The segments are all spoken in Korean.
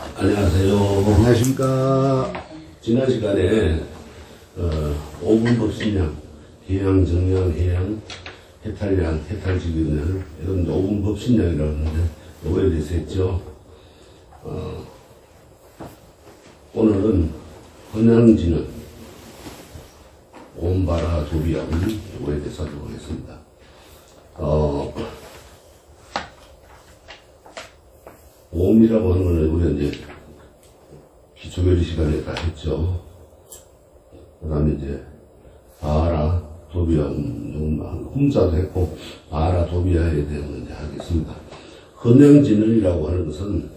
안녕하세요. 안녕하십니까. 지난 시간에 5분 법신양, 계양, 정양, 해양, 해탈양, 해탈지기양 이런 5분 법신양이라고 하는데 요거에 대해서 했죠. 오늘은 헌양지는 옴바라 도비양 요거에 대해서 하도록 하겠습니다. 옴이라고 하는 거는 우리가 이제 기초교리 시간에 다 했죠. 그 다음에 이제 바라 도비야 hum자도 했고 바라 도비야에 대한 이제 하겠습니다. 헌양진언이라고 하는 것은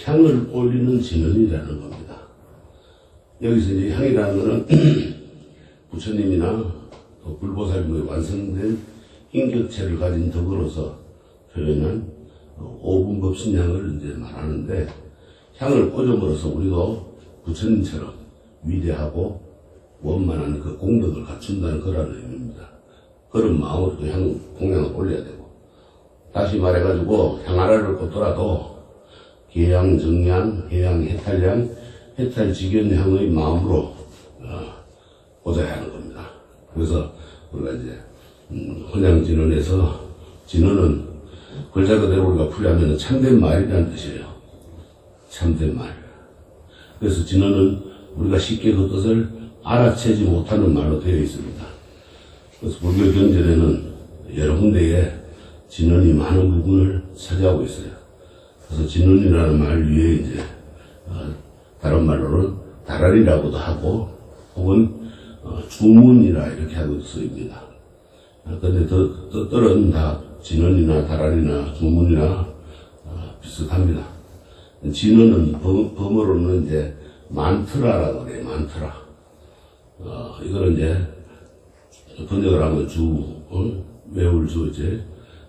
향을 올리는 진언이라는 겁니다. 여기서 이제 향이라는 것은 부처님이나 또 불보살님의 완성된 인격체를 가진 덕으로서 표현한 5분 법신향을 이제 말하는데, 향을 꽂음으로써 우리도 부처님처럼 위대하고 원만한 그 공덕을 갖춘다는 그런 의미입니다. 그런 마음으로 그 향 공양을 올려야 되고, 다시 말해가지고 향 하나를 꽂더라도 계양, 정양, 해양, 해탈양, 해탈직연향의 마음으로 꽂아야 하는 겁니다. 그래서 우리가 이제 헌양진언에서 진언은 글자 그대로 우리가 풀이하면 참된 말이라는 뜻이에요. 참된 말. 그래서 진언은 우리가 쉽게 그 뜻을 알아채지 못하는 말로 되어 있습니다. 그래서 불교 경전에는 여러 군데에 진언이 많은 부분을 차지하고 있어요. 그래서 진언이라는 말 위에 이제 다른 말로는 다랄이라고도 하고 혹은 주문이라 이렇게 하고 쓰입니다. 그런데 뜻들은 다 진언이나 다랄이나 주문이나 비슷합니다. 진언은 범어로는 이제 만트라라고 그래요. 만트라. 이거는 이제 번역을 하면 외울 주, 이제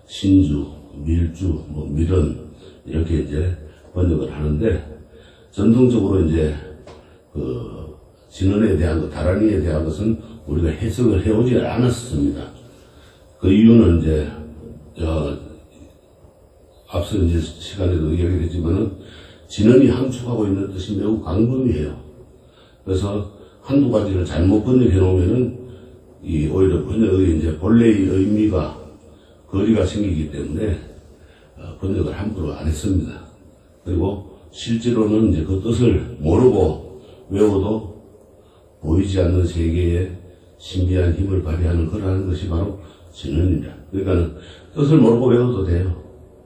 신주, 밀주, 뭐 밀은 이렇게 이제 번역을 하는데, 전통적으로 이제 그 진언에 대한 것, 다랄이에 대한 것은 우리가 해석을 해오지 않았습니다. 그 이유는 이제 앞서 이제 시간에도 이야기했지만은 진언이 함축하고 있는 뜻이 매우 광범위해요. 그래서 한두 가지를 잘못 번역해 놓으면은 오히려 번역의 이제 본래의 의미가 거리가 생기기 때문에 번역을 함부로 안 했습니다. 그리고 실제로는 이제 그 뜻을 모르고 외워도 보이지 않는 세계에 신비한 힘을 발휘하는 그러한 것이 바로 진언이다. 그러니까는 뜻을 모르고 외워도 돼요.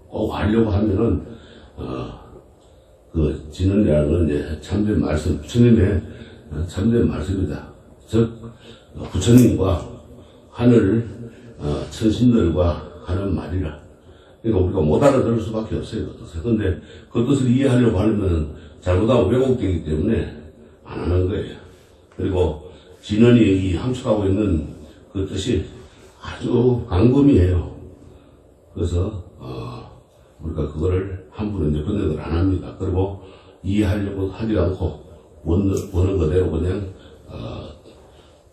꼭 알려고 하면은 그 진언이라는 건 이제 참된 말씀, 부처님의 참된 말씀이다. 즉 부처님과 하늘 천신들과 하는 말이라. 그러니까 우리가 못 알아들을 수밖에 없어요, 그 뜻을. 근데 그 뜻을 이해하려고 하려면 잘못하면 왜곡되기 때문에 안 하는 거예요. 그리고 진언이 이 함축하고 있는 그 뜻이 아주 광범위해요. 그래서 우리가 그거를 함부로 이제 번역을 안 합니다. 그리고 이해하려고 하지 않고 보는 그대로 그냥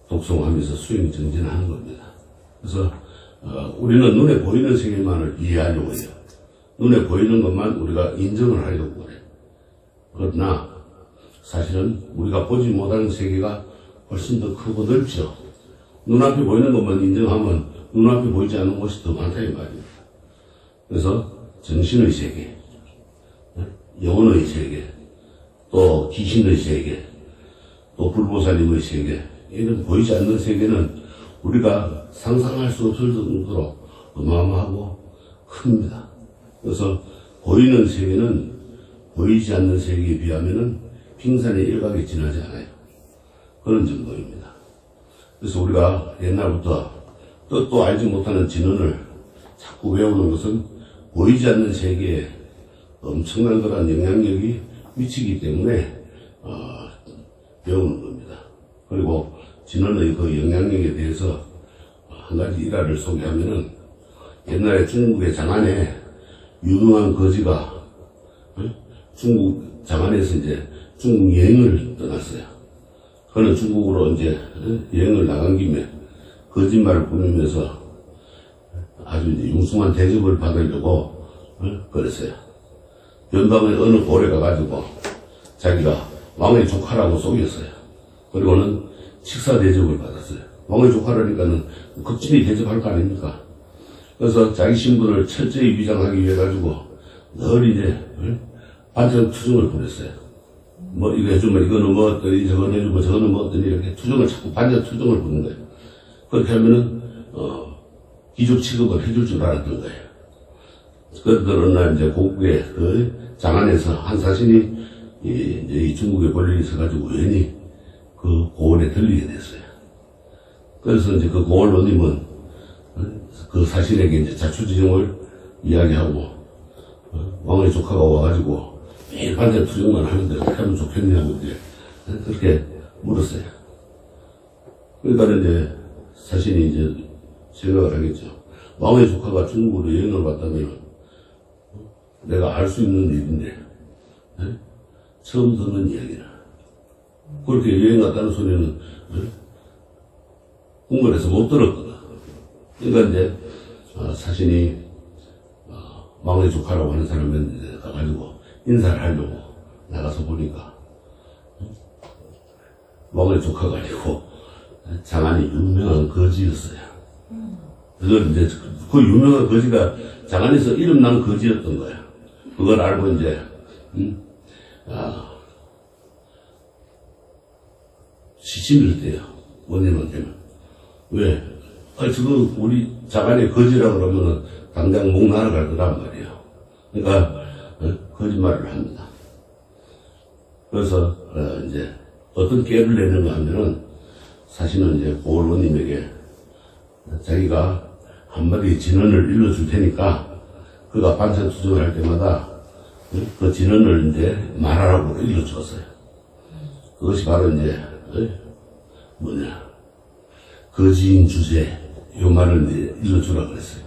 독송하면서 수행 정진하는 겁니다. 그래서 우리는 눈에 보이는 세계만을 이해하려고 해요. 눈에 보이는 것만 우리가 인정을 하려고 그래요. 그러나 사실은 우리가 보지 못하는 세계가 훨씬 더 크고 넓죠. 눈앞에 보이는 것만 인정하면 눈앞에 보이지 않는 곳이 더 많다 이 말입니다. 그래서 정신의 세계, 영혼의 세계, 또 귀신의 세계, 또 불보살님의 세계, 이런 보이지 않는 세계는 우리가 상상할 수 없을 정도로 어마어마하고 큽니다. 그래서 보이는 세계는 보이지 않는 세계에 비하면은 빙산의 일각에 지나지 않아요. 그런 정도입니다. 그래서 우리가 옛날부터 뜻도 알지 못하는 진언을 자꾸 외우는 것은 보이지 않는 세계에 엄청난 그런 영향력이 미치기 때문에 배우는 겁니다. 그리고 진언의 그 영향력에 대해서 한 가지 일화를 소개하면은, 옛날에 중국의 장안에 유능한 거지가 중국 장안에서 이제 중국 여행을 떠났어요. 그는 중국으로 이제 여행을 나간 김에 거짓말을 꾸미면서 아주 이제 융숭한 대접을 받으려고 그랬어요. 변방의 어느 고래 가가지고 자기가 왕의 조카라고 속였어요. 그리고는 식사 대접을 받았어요. 왕의 조카라니까는 극진히 대접할 거 아닙니까? 그래서 자기 신분을 철저히 위장하기 위해 가지고 늘 이제 반전 투정을 보냈어요. 뭐 이거 해주면 이거는 뭐 어떠니, 저거는 해주면 저거는 뭐 어떠니, 이렇게 투정을 자꾸 반전 투정을 보는 거예요. 그렇게 하면은 귀족 취급을 해줄 줄 알았던 거예요. 그런데 어느 날 이제 고국의 그 장안에서 한 사신이 이제 이 중국에 볼일이 있어가지고 우연히 그 고을에 들리게 됐어요. 그래서 이제 그 고을 원님은 그 사신에게 이제 자초지종을 이야기하고 왕의 조카가 와가지고 매일 반찬 투정만 하는데 어떻게 하면 좋겠냐고 이제 그렇게 물었어요. 그러니까 이제 사신이 이제 생각을 하겠죠. 왕의 조카가 중국으로 여행을 왔다면 내가 알 수 있는 일인데 처음 듣는 이야기라. 그렇게 여행 갔다는 소리는 궁궐에서 못 들었거든. 그러니까 이제 사신이 왕의 조카라고 하는 사람한테 가가지고 인사를 하려고 나가서 보니까 왕의 조카가 아니고 장안이 유명한 거지였어요. 그걸 이제 그 유명한 거지가 장안에서 이름난 거지였던 거야. 그걸 알고 이제 시침을 했대요. 원님한테는. 왜? 저거 우리 장안에 거지라 그러면은 당장 목 날아갈 거란 말이에요. 그러니까 거짓말을 합니다. 그래서 이제 어떤 깨를 내는가 하면은 사실은 이제 고을원님에게 자기가 한마디 진언을 일러줄 테니까 그가 반찬 투정을 할 때마다 그 진언을 이제 말하라고 일러주었어요. 그것이 바로 이제 거지인 주제 이 말을 이제 일러주라고 그랬어요.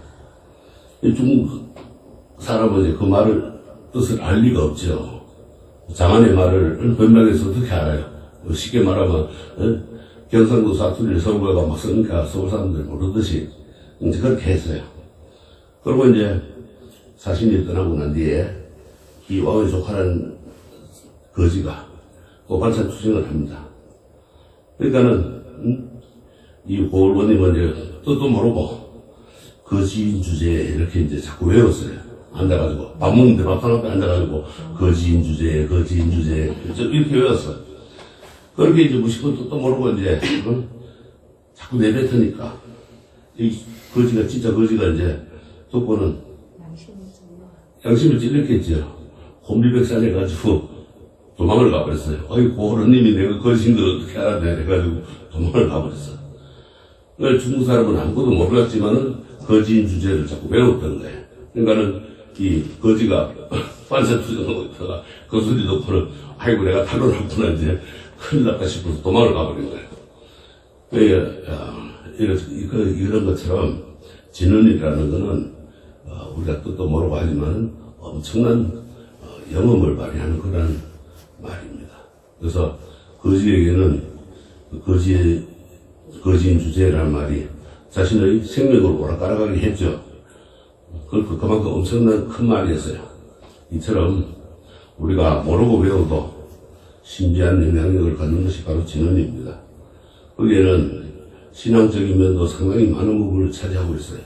중국 사람은 이제 그 말을 뜻을 알 리가 없죠. 장안의 말을 변명해서 어떻게 알아요? 쉽게 말하면 경상도 사투리를 서울가 막 쓰니까 서울 사람들 모르듯이 이제 그렇게 했어요. 그리고 이제 사신이 떠나고 난 뒤에 이 왕의 조카라는 거지가 또 반찬 투정을 합니다. 그러니까는 이 고을원님은 이제 뜻도 모르고 거지인 주제에 이렇게 이제 자꾸 외웠어요. 앉아가지고 밥 먹는데 밥상 앞에 앉아가지고 거지인 주제에 이렇게 외웠어요. 그렇게 이제 무식한 뜻도 모르고 이제 자꾸 내뱉으니까 이 거지가 진짜 거지가 이제 듣고는 양심을 찔렸겠죠. 혼비백산해가지고 도망을 가버렸어요. 어이 고을원님이 내가 거지인 걸 어떻게 알았냐 해가지고 도망을 가버렸어요. 그러니까 중국 사람은 아무것도 몰랐지만은 거지인 주제를 자꾸 배웠던 거예요. 그러니까는 이 거지가 반찬 투정하고 있다가 그 소리 듣고는 아이고 내가 탈로났구나 이제 큰일 났다 싶어서 도망을 가버린 거예요. 그러니까 이런 것처럼 진언이라는 거는 우리가 뜻도 모르고 하지만 엄청난 영험을 발휘하는 그런 말입니다. 그래서 거지에게는 거지인 주제라는 말이 자신의 생명을 오락가락하게 했죠. 그만큼 엄청난 큰 말이었어요. 이처럼 우리가 모르고 배워도 신비한 영향력을 갖는 것이 바로 진언입니다. 거기에는 신앙적인 면도 상당히 많은 부분을 차지하고 있어요.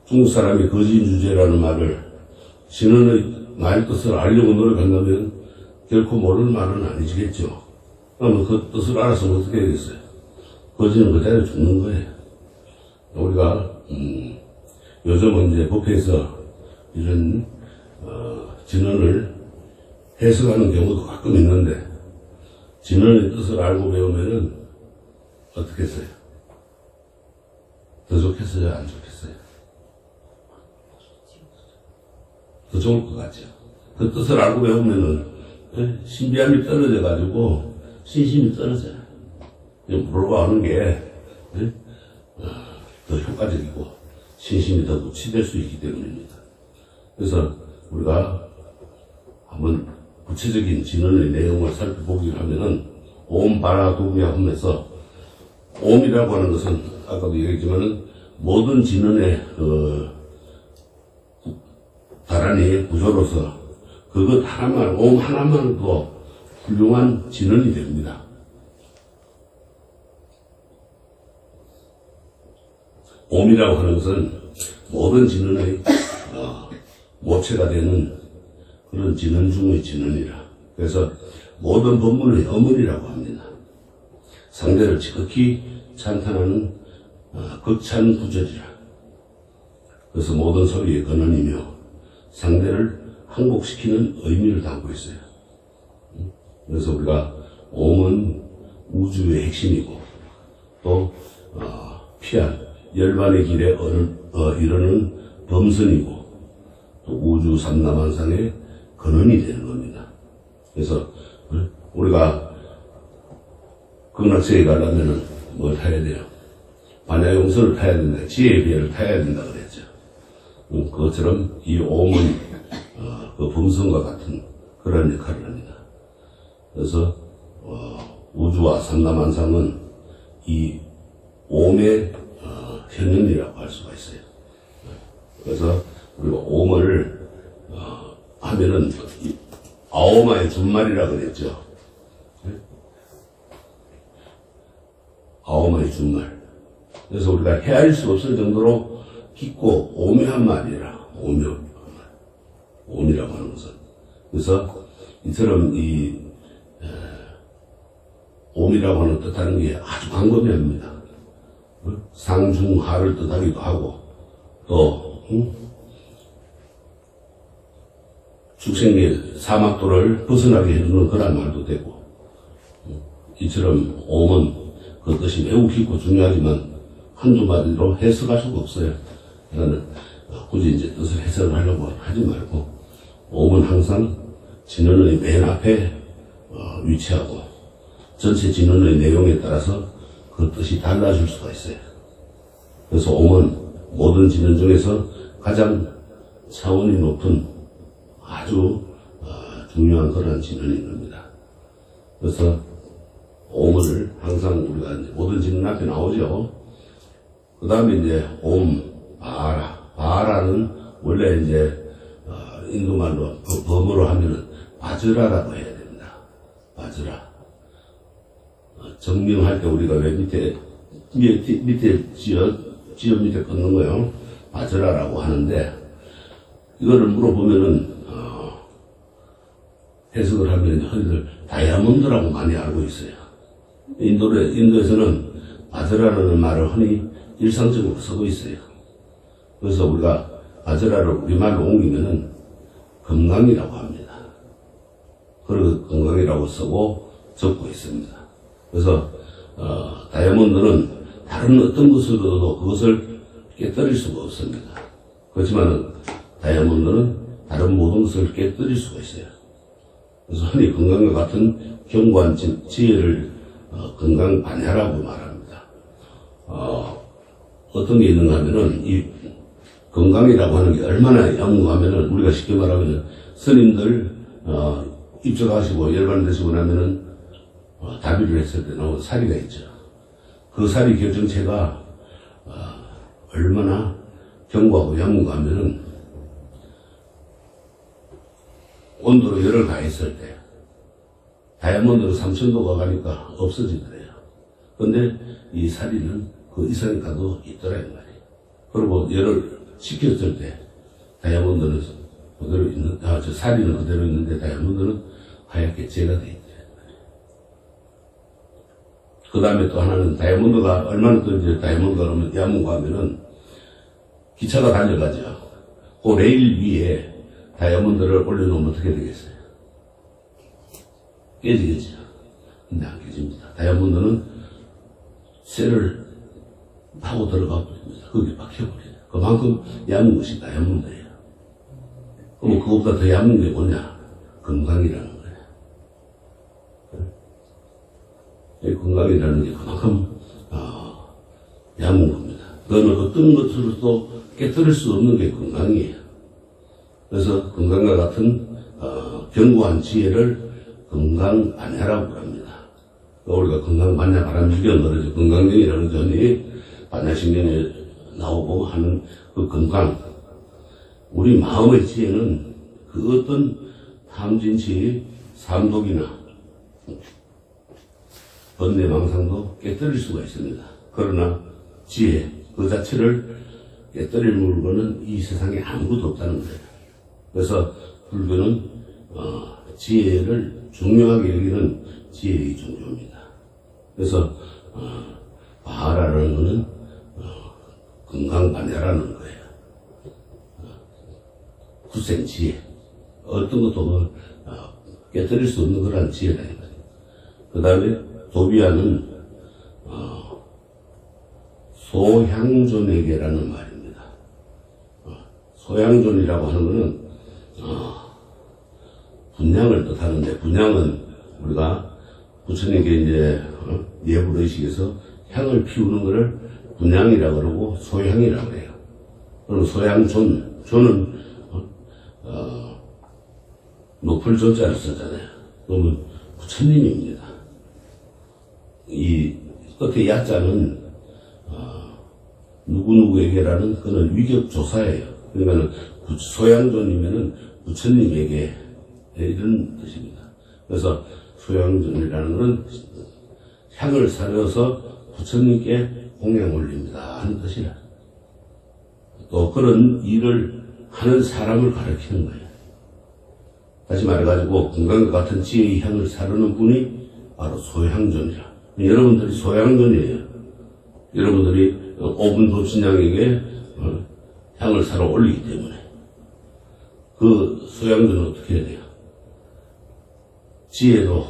중국 사람이 거지인 주제라는 말을 진언의 말 뜻을 알려고 노력한다면 결코 모를 말은 아니시겠죠. 그러면 그 뜻을 알아서 어떻게 하겠어요? 거지는 그 자리에 죽는 거예요. 우리가 요즘은 이제 법회에서 이런 진언을 해석하는 경우도 가끔 있는데 진언의 뜻을 알고 배우면은 어떻게 했어요? 더 좋겠어요? 안 좋겠어요? 더 좋을 것 같죠? 그 뜻을 알고 배우면은 신비함이 떨어져가지고 신심이 떨어져요. 모르고 하는 게 더 효과적이고 신심이 더 무치될 수 있기 때문입니다. 그래서 우리가 한번 구체적인 진언의 내용을 살펴보기를 하면은 옴 바라 도구야 하면서 옴이라고 하는 것은 아까도 얘기했지만은 모든 진언의 다란이의 구조로서 그것 하나만, 옴 하나만도 훌륭한 진언이 됩니다. 옴이라고 하는 것은 모든 진언의 모체가 되는 그런 진언 중의 진언이라. 그래서 모든 법문의 어머니라고 합니다. 상대를 지극히 찬탄하는 극찬 구절이라. 그래서 모든 소리의 근원이며 상대를 항복시키는 의미를 담고 있어요. 그래서 우리가 옴은 우주의 핵심이고 또 피한 열반의 길에 이르는 범선이고 또 우주 삼라만상의 근원이 되는 겁니다. 그래서 우리가 극락세계 가려면은 뭘 타야 돼요? 반야용선을 타야 된다. 지혜의 비를 타야 된다 그랬죠. 그것처럼 이 옴은 그 범선과 같은 그런 역할을 합니다. 그래서 우주와 삼라만상은 이 옴의 현현이라고 할 수가 있어요. 그래서 우리가 옴을 하면은 아오마의 준말이라 그랬죠. 아오마의 준말. 그래서 우리가 헤아릴 수 없을 정도로 깊고 오묘한 말이라. 옴이라고 하는 것은. 그래서 이처럼 이 옴이라고 하는 뜻하는 게 아주 광범위합니다. 상중하를 뜻하기도 하고 또 축생계 사막도를 벗어나게 해주는 그런 말도 되고 이처럼 옴은 그 뜻이 매우 깊고 중요하지만 한두 마디로 해석할 수가 없어요. 나는 굳이 이제 뜻을 해석을 하려고 하지 말고 옴은 항상 진언의 맨 앞에 위치하고 전체 진언의 내용에 따라서 그 뜻이 달라질 수가 있어요. 그래서 옴은 모든 진언 중에서 가장 차원이 높은 아주 중요한 그런 진언인 겁니다. 그래서 옴을 항상 우리가 이제 모든 진언 앞에 나오죠. 그 다음에 이제 옴, 바하라. 바하라는 원래 이제 인도말로 범어로 하면은 바즈라라고 해야 됩니다. 바즈라. 정명할 때 우리가 왜 밑에 지연 밑에 끊는 거요. 바즈라라고 하는데 이거를 물어보면은 해석을 하면 흔히들 다이아몬드라고 많이 알고 있어요. 인도에서는 바즈라라는 말을 흔히 일상적으로 쓰고 있어요. 그래서 우리가 바즈라를 우리말로 옮기면은 금강이라고 합니다. 그리고 금강이라고 쓰고 적고 있습니다. 그래서 다이아몬드는 다른 어떤 것으로도 그것을 깨뜨릴 수가 없습니다. 그렇지만 다이아몬드는 다른 모든 것을 깨뜨릴 수가 있어요. 그래서 흔히 건강과 같은 견고한 지혜를 건강반야라고 말합니다. 어떤 게 있는가 하면은 이 건강이라고 하는 게 얼마나 양무하면은 우리가 쉽게 말하면 스님들 입적하시고 열반되시고 나면은 다비를 했을 때 나온 사리가 있죠. 그 사리 결정체가 얼마나 견고하고 양무가 하면은 온도로 열을 가했을 때 다이아몬드로 3000도가 가니까 없어지더래요. 근데 이 사리는 그 이상이 가도 있더라 이 말이에요. 그리고 열을 식혔을 때 다이아몬드는 그대로 있는, 저 사리는 그대로 있는데 다이아몬드는 하얗게 재가 돼 있더라. 그 다음에 또 하나는 다이아몬드가 얼마나 또 이제 다이아몬드가 그러면 양무가 하면은 기차가 달려가죠. 그 레일 위에 다이아몬드를 올려놓으면 어떻게 되겠어요? 깨지겠죠. 근데 안 깨집니다. 다이아몬드는 쇠를 타고 들어가 버립니다. 거기에 박혀버려요. 그만큼 얇은 것이 다이아몬드예요. 그럼 그것보다 더 얇은 게 뭐냐? 건강이라는 거예요. 이 건강이라는 게 그만큼 얇은 겁니다. 그거는 어떤 것으로도 깨뜨릴 수 없는 게 건강이에요. 그래서 건강과 같은 견고한 지혜를 건강반야라고 합니다. 우리가 건강반야 바람직경 그러죠. 건강경이라는 전이 반야신경에 나오고 하는 그 건강. 우리 마음의 지혜는 그 어떤 탐진치, 삼독이나 번뇌망상도 깨뜨릴 수가 있습니다. 그러나 지혜 그 자체를 깨뜨릴 물건은 이 세상에 아무것도 없다는 거예요. 그래서 불교는 지혜를 중요하게 여기는 지혜의 종교입니다. 그래서 바라라는 것은 건강반야라는 거예요. 굳센 지혜, 어떤 것도 깨뜨릴 수 없는 그런 지혜다. 그 다음에 도비야는 소향존에게라는 말입니다. 소향존이라고 하는 것은 분향을 뜻하는데, 분향은 우리가 부처님께 이제 예불의식에서 향을 피우는 것을 분향이라고 그러고 소향이라고 해요. 그럼 소향존, 존은 높을 존자를 쓰잖아요. 그러면 부처님입니다. 이 끝에 야자는 누구누구에게라는 그는 위격조사예요. 그러니까 소양존이면은 부처님에게 이런 뜻입니다. 그래서 소양존이라는 것은 향을 사려서 부처님께 공양 올립니다 하는 뜻이라. 또 그런 일을 하는 사람을 가리키는 거예요. 다시 말해가지고 건강과 같은 지혜의 향을 사르는 분이 바로 소향존이라. 여러분들이 소향존이에요. 여러분들이 5분 도친양에게 향을 사러 올리기 때문에 그 소향존은 어떻게 해야 돼요? 지혜로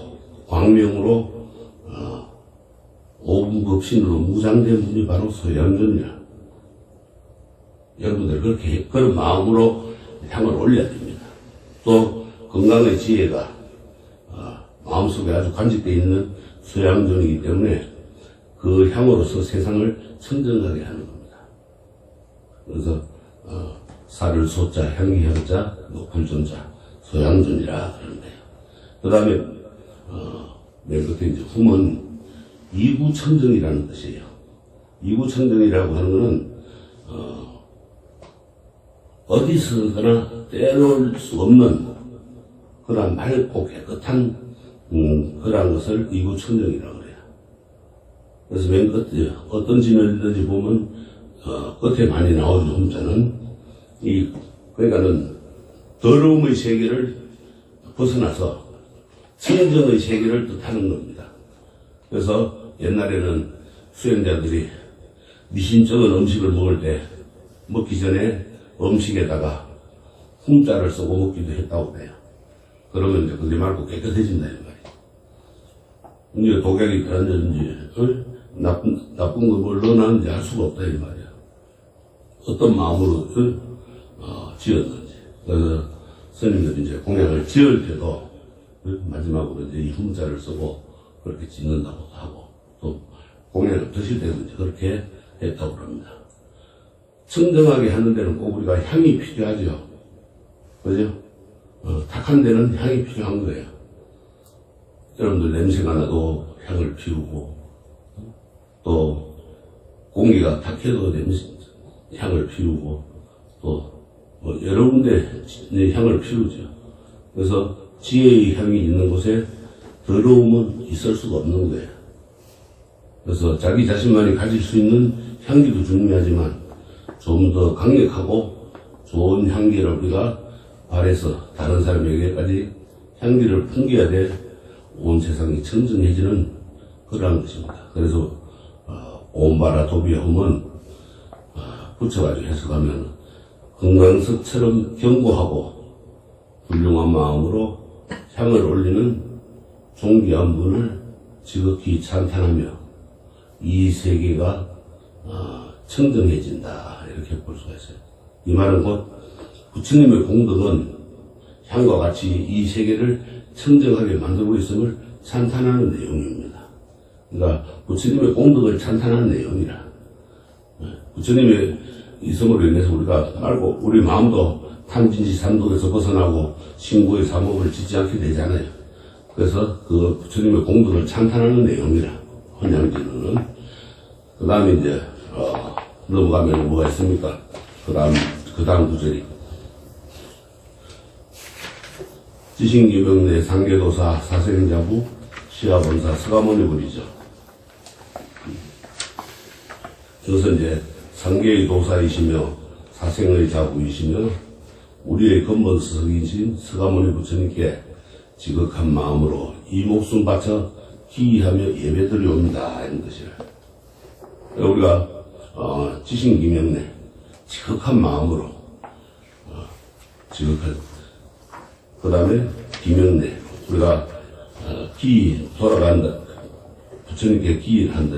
광명으로 5분 법신으로 무장된 분이 바로 소향존이라. 여러분들 그렇게 그런 마음으로 향을 올려야 됩니다. 또 건강의 지혜가 마음속에 아주 간직되어 있는 소양존이기 때문에 그 향으로서 세상을 청정하게 하는 겁니다. 그래서 사를 소자, 향기 향자, 높은 존자, 소양존이라 그러는데요. 그 다음에 맨 끝에 이제 흠은 이구청정이라는 뜻이에요. 이구청정이라고 하는 것은 어디서거나 떼놓을 수 없는 그런 맑고 깨끗한 그런 것을 이구청정이라고 그래요. 그래서 맨 끝에 어떤 진열이든지 보면 끝에 많이 나오는 흠자는 그러니까는 더러움의 세계를 벗어나서 청정의 세계를 뜻하는 겁니다. 그래서 옛날에는 수행자들이 미신적인 음식을 먹을 때 먹기 전에 음식에다가 흠자를 쓰고 먹기도 했다고 해요. 그러면 이제 그게 말고 깨끗해진다, 이 말이에요. 이제 독약이 들었는지, 나쁜 걸 뭘 넣어놨는지 알 수가 없다, 이 말이에요. 어떤 마음으로, 지었는지. 그래서 스님들이 이제 공약을 지을 때도, 마지막으로 이제 이 흠자를 쓰고 그렇게 짓는다고 하고, 또 공약을 드실 때도 이제 그렇게 했다고 합니다. 청정하게 하는 데는 꼭 우리가 향이 필요하죠. 그죠? 탁한 데는 향이 필요한 거예요. 여러분들 냄새가 나도 향을 피우고, 또 공기가 탁해도 향을 피우고, 또 여러 군데 향을 피우죠. 그래서 지혜의 향이 있는 곳에 더러움은 있을 수가 없는 거예요. 그래서 자기 자신만이 가질 수 있는 향기도 중요하지만 좀 더 강력하고 좋은 향기를 우리가 발해서 다른 사람에게까지 향기를 풍겨야 돼 온 세상이 청정해지는 그러한 것입니다. 그래서 옴바라 도비홈은 붙여가지고 해석하면 금강석처럼 견고하고 훌륭한 마음으로 향을 올리는 존귀한 분을 지극히 찬탄하며 이 세계가 청정해진다, 이렇게 볼 수가 있어요. 이 말은 곧 부처님의 공덕은 향과 같이 이 세계를 청정하게 만들고 있음을 찬탄하는 내용입니다. 그러니까 부처님의 공덕을 찬탄하는 내용이라. 부처님의 있음으로 인해서 우리가 알고 우리 마음도 탐진지 삼독에서 벗어나고 신고의 삼업을 짓지 않게 되잖아요. 그래서 그 부처님의 공덕을 찬탄하는 내용이라. 헌양지는. 그 다음에 이제 넘어가면 뭐가 있습니까? 그 다음 구절이 지신기명내 상계도사 사생자부 시아본사 서가모니불이죠. 그것은 이제 상계의 도사이시며 사생의 자부이시며 우리의 근본 스승이신 서가모니 부처님께 지극한 마음으로 이 목숨 바쳐 기이하며 예배드리옵니다. 이런 것이라. 우리가 지신기명내 지극한 마음으로 지극한 그 다음에 기명내 우리가 기 돌아간다. 부처님께 기를 한다.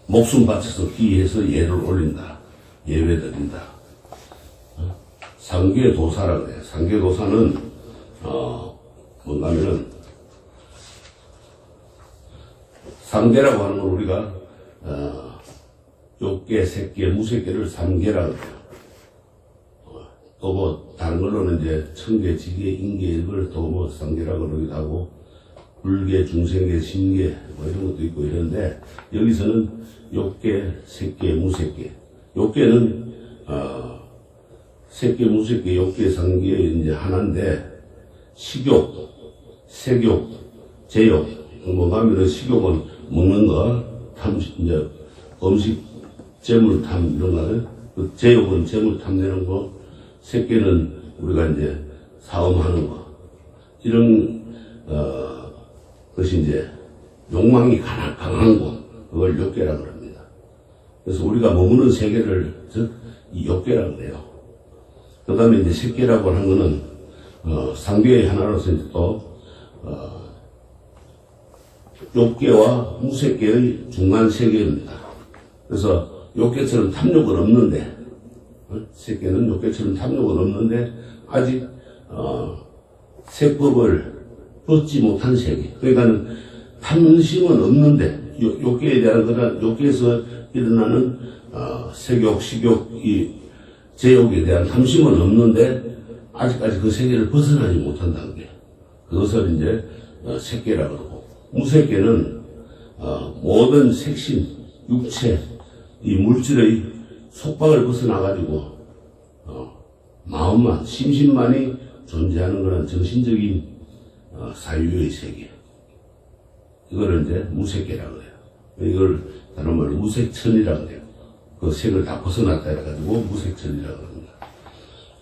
목숨 바쳐서 기해서 예를 올린다. 예배드린다. 상계도사라고 해요. 상계도사는 뭔가 하면은 상계라고 하는 건 우리가 욕계, 색계, 무색계를 삼계라고 해요. 또 뭐 다른 걸로는 이제 천계, 지계, 인계 이걸 또 뭐 상계라고 그러기도 하고 불계, 중생계, 신계 뭐 이런 것도 있고 이런데 여기서는 욕계, 색계, 무색계. 욕계는 색계, 무색계, 욕계, 상계 이제 하나인데 식욕, 색욕, 제욕 뭔가 하면은 식욕은 먹는 거, 이제 음식, 재물탐 이런 거는 그 제욕은 재물 탐내는 거, 색계는 우리가 이제 사음하는 거 이런 것이 이제 욕망이 강한 거 그걸 욕계라고 합니다. 그래서 우리가 머무는 세계를 즉 이 욕계라고 해요. 그 다음에 이제 색계라고 하는 거는 상계의 하나로서 이제 또 욕계와 무색계의 중간 세계입니다. 그래서 욕계처럼 탐욕은 없는데 색계는 욕계처럼 탐욕은 없는데 아직 색법을 얻지 못한 세계. 그러니까 탐심은 없는데 욕계에 대한 그런 욕계에서 일어나는 색욕, 식욕, 이 제욕에 대한 탐심은 없는데 아직까지 그 세계를 벗어나지 못한 단계. 그것을 이제 색계라고 그러고 무색계는 모든 색신, 육체, 이 물질의 속박을 벗어나가지고 마음만, 심신만이 존재하는 그런 정신적인 사유의 세계. 이거를 이제 무색계라고 해요. 이걸 다른 말로 무색천이라고 해요. 그 색을 다 벗어났다 해가지고 무색천이라고 합니다.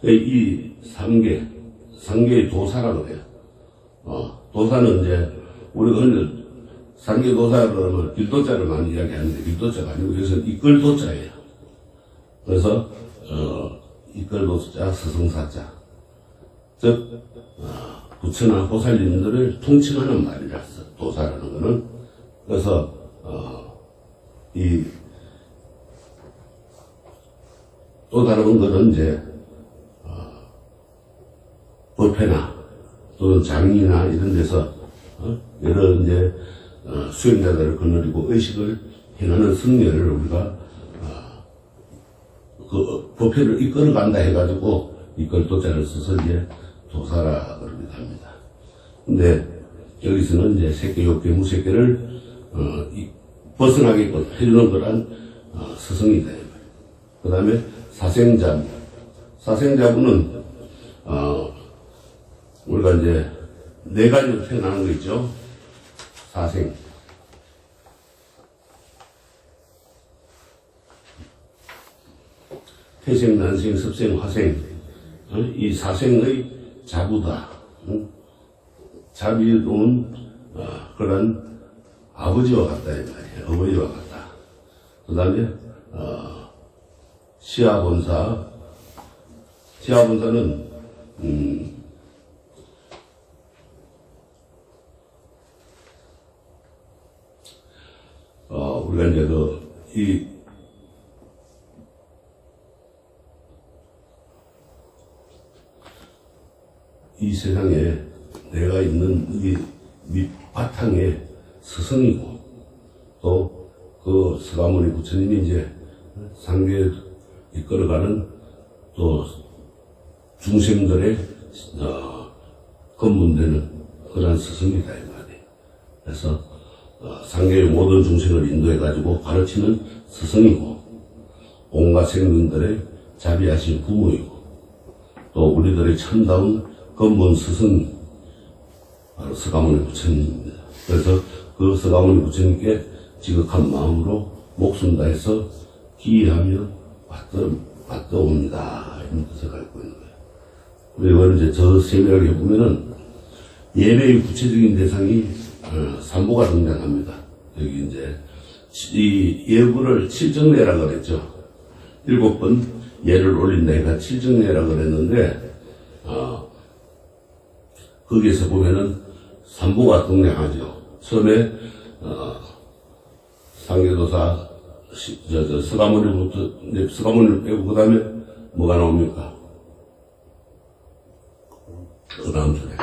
이 상계의 도사라고 해요. 도사는 이제 우리가 흔히 상계도사 그러면 길도자를 많이 이야기하는데 길도자가 아니고 여기서 이끌도자예요. 그래서 이끌도자, 스승사자 즉 부처나 보살님들을 통칭하는 말이라서 도사라는 거는. 그래서 또 다른 거는 이제 법회나 또는 장이나 이런 데서 여러 이제 수행자들을 거느리고 의식을 행하는 승려를 우리가 그 법회를 이끌어간다 해가지고 이끌도자를 써서 이제 도사라 그러기도 합니다. 근데 여기서는 이제 색계, 욕계, 무색계를 벗어나게끔 해주는 거란 스승이다. 그 다음에 사생자부. 사생자부는 우리가 이제 네 가지로 태어나는 거 있죠. 사생. 태생, 난생, 습생, 화생. 이 사생의 자부다. 자비로운 그런 아버지와 같다 이 말이에요. 어머니와 같다. 그 다음에 시아본사는 우리가 이제 이 세상에 내가 있는 이 밑바탕에 스승이고 또 그 서가모니 부처님이 이제 상계에 이끌어가는 또 중생들의 근본되는 그런 스승이다 이 말이에요. 그래서 상계의 모든 중생을 인도해가지고 가르치는 스승이고 온갖 생명들의 자비하신 부모이고 또 우리들의 참다운 근본 스승 바로 서가모니 부처님입니다. 그래서 그 서가모니 부처님께 지극한 마음으로 목숨 다해서 기이하며 받들어옵니다. 이런 뜻을 갖고 있는 거예요. 그리고 이제 저 세밀하게 보면은 예배의 구체적인 대상이 삼보가 등장합니다. 여기 이제 이 예불을 칠정례라 그랬죠. 7번 예를 올린다 해가 칠정례라 그랬는데 거기에서 보면은 삼보가 등장하죠. 처음에 상계도사 서가모니부터 이제 서가모니를 빼고 그 다음에 뭐가 나옵니까? 그 다음 줄에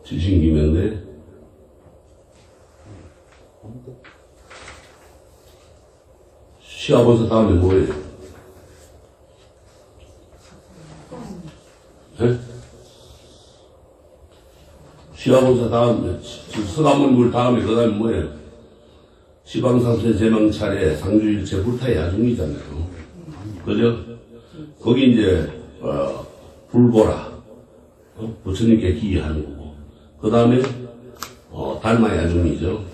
지신기명대 시아버서 다음에 뭐예요? 네? 시아버서 다음에 서가모니불 다음에 그 다음에 뭐예요? 시방상세 제망차례 상주일체 불타 야중이잖아요. 그죠? 거기 이제 불보라 부처님께 기이하는 거고 그 다음에 달마야중이죠.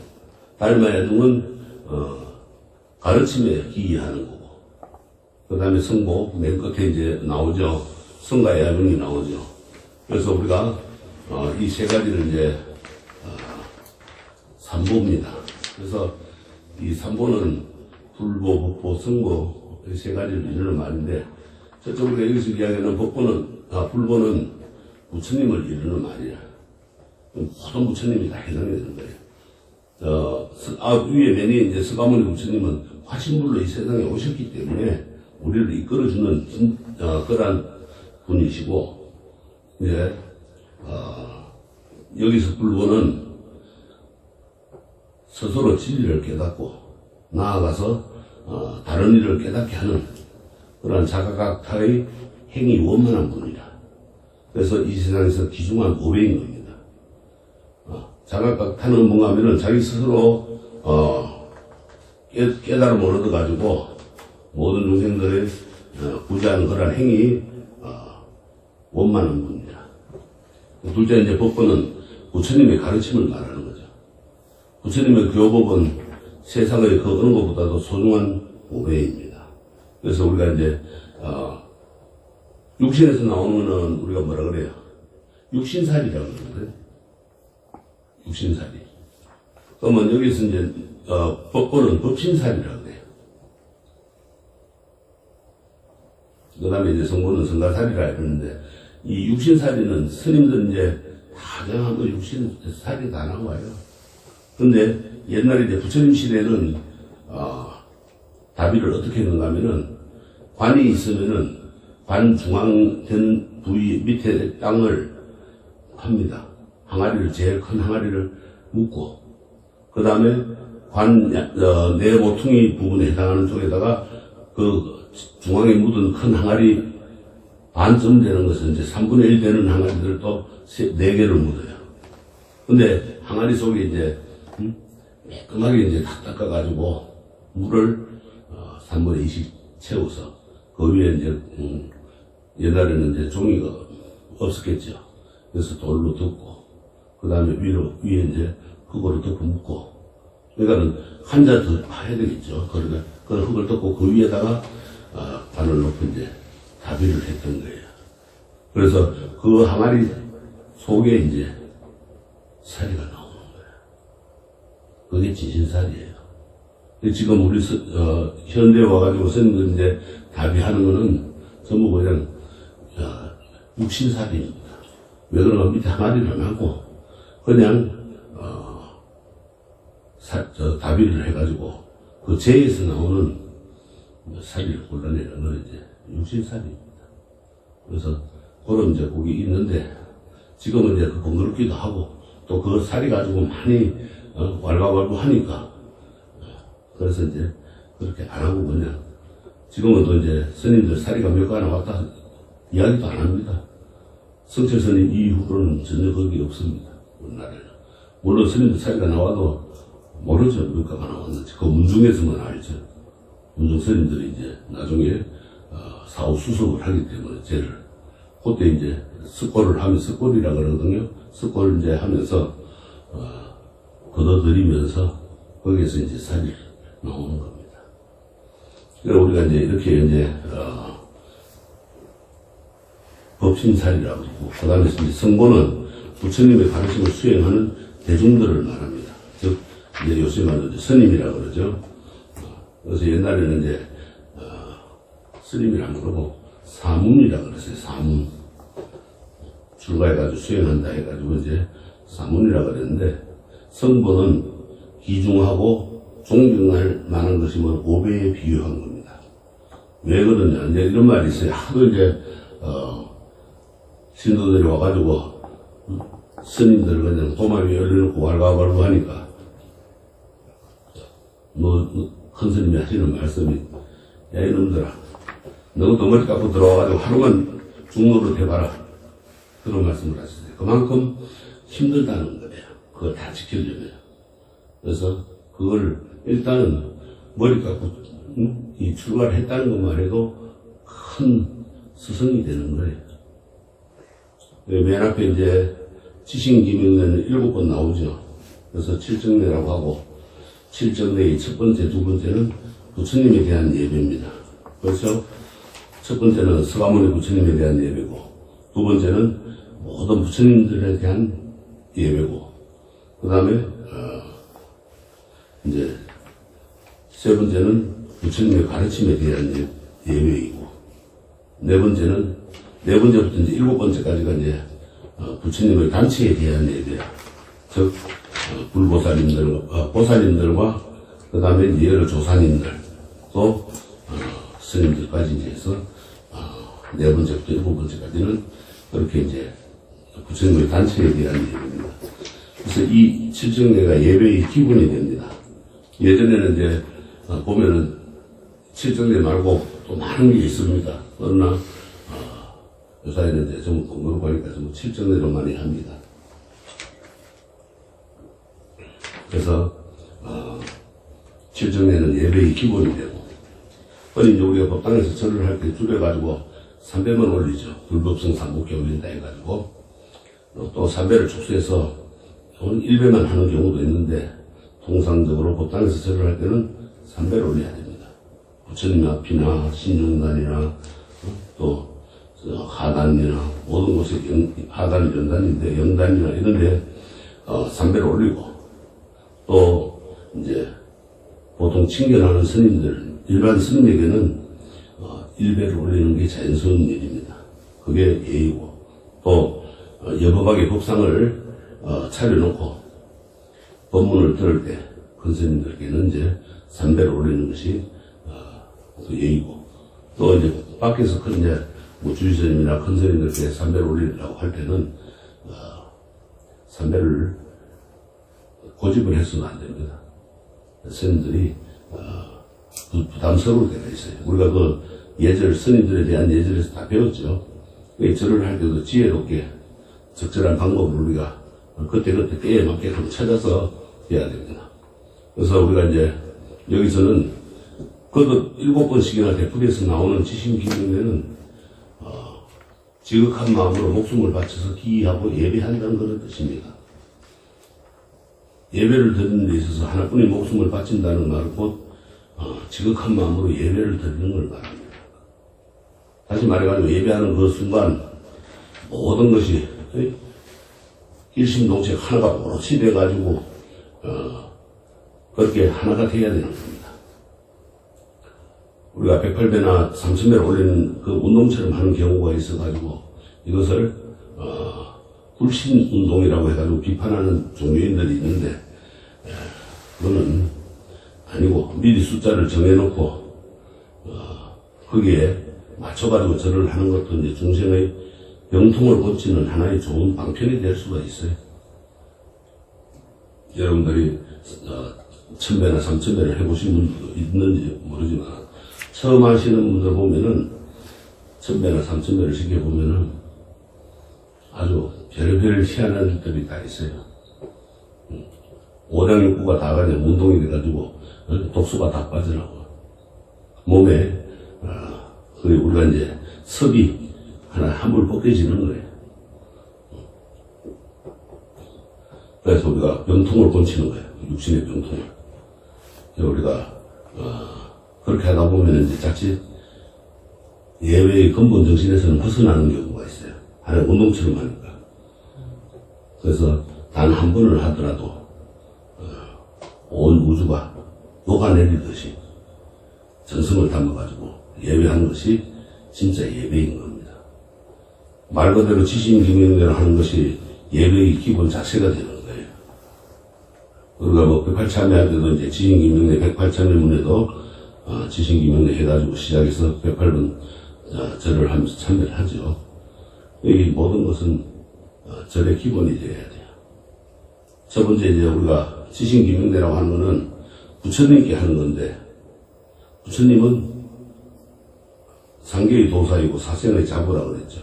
달마야중은 가르침에 기이하는 거고 그 다음에 성보 맨 끝에 이제 나오죠. 성가야중이 나오죠. 그래서 우리가 이 세 가지를 이제 삼보입니다. 그래서 이 삼보는 불보, 법보, 성보 이 세 가지를 이루는 말인데 저쪽으로 여기서 이야기하는 불보는 부처님을 이루는 말이야. 모든 부처님이 다 해당이 되는 거예요. 위에 맨이 이제 서가모니 부처님은 화신불로 이 세상에 오셨기 때문에 우리를 이끌어주는 그러한 분이시고 이제 여기서 불보는 스스로 진리를 깨닫고 나아가서 다른 일을 깨닫게 하는 그러한 자가각타의 행위 원만한 분이다. 그래서 이 세상에서 귀중한 보배인 겁니다. 자가각타는 뭔가 하면은 자기 스스로 깨달음을 얻어가지고 모든 중생들의 구제하는 그러한 행위 원만한 분이다. 둘째 이제 법보는 부처님의 가르침을 말하는 거죠. 부처님의 교법은 세상의 그 어느 것보다도 소중한 보배입니다. 그래서 우리가 이제 육신에서 나오는 거는 우리가 뭐라 그래요? 육신살이라고 그러거든요. 육신살이. 그러면 여기서 이제 법보는 법신살이라고 그래요. 그 다음에 이제 성보는 성가살이라 그러는데 이 육신살이는 스님들 이제 다양한 육신살이 다 나와요. 근데 옛날에 이제 부처님 시대에는 다비를 어떻게 했는가 하면은 관이 있으면은 관 중앙된 부위 밑에 땅을 합니다. 항아리를 제일 큰 항아리를 묻고 그 다음에 관 내 모퉁이 부분에 해당하는 쪽에다가 그 중앙에 묻은 큰 항아리 반쯤 되는 것은 이제 3분의 1 되는 항아리들을 또 4개를 묻어요. 근데 항아리 속에 이제 매끈하게 이제 다 닦아가지고 물을 3분의 2씩 채워서 그 위에 이제 옛날에는 이제 종이가 없었겠죠. 그래서 돌로 덮고 그 다음에 위에 이제 흙으로 덮고 묻고 그러니까는 한자 더 파야 되겠죠. 그러니까 그 흙을 덮고 그 위에다가 관을 놓고 이제 다비를 했던 거예요. 그래서 그 항아리 속에 이제 사리가 나오는 거예요. 그게 진신살이에요. 지금 우리 현대에 와가지고 스님들 이제 다비하는 거는 전부 그냥 육신살이입니다. 왜 그러면 밑에 항아리를 안 하고 그냥 다비를 해가지고 그 재에서 나오는 살을 골라내는 건 이제 육신살입니다. 그래서 그런 이제 곡이 있는데 지금은 이제 그 번거롭기도 하고 또 그 살이 가지고 많이 왈가왈부 하니까 그래서 이제 그렇게 안 하고 그냥 지금은 또 이제 스님들 살이가 몇 가나 왔다 이야기도 안 합니다. 성철 스님 이후로는 전혀 그게 없습니다. 우리나라에는. 물론 스님들 살이가 나와도 모르죠. 몇 가가 나왔는지. 그 문중에서만 알죠. 문중 스님들이 이제 나중에 사후 수습을 하기 때문에 죄를 그때 이제 습골을 하면 습골이라 그러거든요. 습골을 이제 하면서 걷어들이면서 거기에서 이제 살이 나오는 겁니다. 그래서 우리가 이제 이렇게 이제 법신살이라고 그러고 그다음에 이제 성고는 부처님의 가르침을 수행하는 대중들을 말합니다. 즉 이제 요새 말로 스님이라고 그러죠. 그래서 옛날에는 이제 스님이라고 그러고 사문이라고 그랬어요. 사문. 출가해가지고 수행한다 해가지고 이제 사문이라고 그랬는데 성보는 기중하고 존경할 만한 것이 뭐 5배에 비유한 겁니다. 왜 그러냐. 이제 이런 말이 있어요. 하도 이제 신도들이 와가지고 스님들 그냥 도마 위에 올려놓고 왈가왈부 하니까 큰 스님이 하시는 말씀이 야 이놈들아 너도 머리 깎고 들어와가지고 하루만 중노릇 해봐라 그런 말씀을 하셨어요. 그만큼 힘들다는 거예요. 그걸 다 지키려면. 그래서 그걸 일단은 머리 깎고 이 출가를 했다는 것만 해도 큰 스승이 되는 거예요. 맨 앞에 이제 지신기명에는 7번 나오죠. 그래서 칠정례라고 하고 칠정례의 첫 번째, 두 번째는 부처님에 대한 예배입니다. 그래서 첫 번째는 서가모니 부처님에 대한 예배고 두 번째는 모든 부처님들에 대한 예배고 그 다음에 이제 세 번째는 부처님의 가르침에 대한 예배이고 네 번째부터 이제 7번째까지가 이제 부처님의 단체에 대한 예배야. 즉 불보살님들과 보살님들과 그 다음에 여러 조사님들 또 스님들까지 이제 해서 네 번째부터 7번째까지는 그렇게 이제 부처님의 단체에 대한 예배입니다. 그래서 이 칠정례가 예배의 기본이 됩니다. 예전에는 이제 보면은 칠정례 말고 또 많은 게 있습니다. 그러나 요사이는 이제 좀 공부를 보니까 좀 칠정례로 많이 합니다. 그래서 칠정례는 예배의 기본이 되고 흔히 이제 우리가 법당에서 절을 할 때 줄여가지고 3배만 올리죠. 불법성 삼복교 올린다 해가지고 또 3배를 축소해서 1배만 하는 경우도 있는데 통상적으로 법당에서 절을 할 때는 3배를 올려야 됩니다. 부처님 앞이나 신중단이나 또 하단이나 모든 곳에 하단 연단인데 영단이나 이런데 3배를 올리고 또 이제 보통 칭견하는 스님들 일반 스님에게는 1배를 올리는 게 자연스러운 일입니다. 그게 예의고 또 여법하게 법상을 차려놓고 법문을 들을 때 큰 스님들께는 이제 3배를 올리는 것이 또 예의고 또 이제 밖에서 큰 이제 주지스님이나 큰 스님들께 3배를 올리려고 할 때는 3배를 고집을 해서는 안 됩니다. 스님들이 부담스러울 때가 있어요. 우리가 그 예절, 스님들에 대한 예절에서 다 배웠죠. 절을 할 때도 지혜롭게 적절한 방법을 우리가 그때그때 때에 맞게끔 찾아서 해야 됩니다. 그래서 우리가 이제 여기서는 그것도 7번씩이나 대풀이에서 나오는 지신기명에는 지극한 마음으로 목숨을 바쳐서 기이하고 예배한다는 그런 뜻입니다. 예배를 드리는 데 있어서 하나뿐인 목숨을 바친다는 말은 곧 지극한 마음으로 예배를 드리는 걸 말합니다. 다시 말해가지고 예배하는 그 순간 모든 것이 일심동체 하나가 오롯이 돼가지고 그렇게 하나가 돼야 되는 겁니다. 우리가 108배나 3000배를 올리는 그 운동처럼 하는 경우가 있어가지고 이것을 불신운동이라고 해가지고 비판하는 종교인들이 있는데 그거는 아니고 미리 숫자를 정해놓고 거기에 맞춰가지고 절을 하는 것도 이제 중생의 병통을 고치는 하나의 좋은 방편이 될 수가 있어요. 여러분들이 1000배나 3000배를 해보신 분도 있는지 모르지만 처음 하시는 분들 보면은 1000배나 3000배를 시켜보면은 아주 별별 희한한 일들이 다 있어요. 오장육부가 다 그냥 운동이 돼가지고 독소가 다 빠지라고 몸에 그리고 우리가 이제 섭이 하나 한물 벗겨지는 거예요. 그래서 우리가 병통을 고치는 거예요. 육신의 병통을. 그래서 우리가 그렇게 하다 보면 이제 자칫 예외의 근본 정신에서는 벗어나는 경우가 있어요. 하나의 운동처럼 하니까. 그래서 단 한 번을 하더라도 온 우주가 녹아내리듯이 정성을 담아가지고 예배하는 것이 진짜 예배인 겁니다. 말 그대로 지신기명대로 하는 것이 예배의 기본 자세가 되는 거예요. 우리가 뭐 108참여할 때도 이제 지신기명대 108참여문에도 지신기명대 해가지고 시작해서 108번 절을 하면서 참여를 하죠. 이 모든 것은 절의 기본이 되어야 돼요. 첫 번째 이제 우리가 지신기명대라고 하는 거는 부처님께 하는 건데, 부처님은 상계의 도사이고 사생의 자부라고 그랬죠.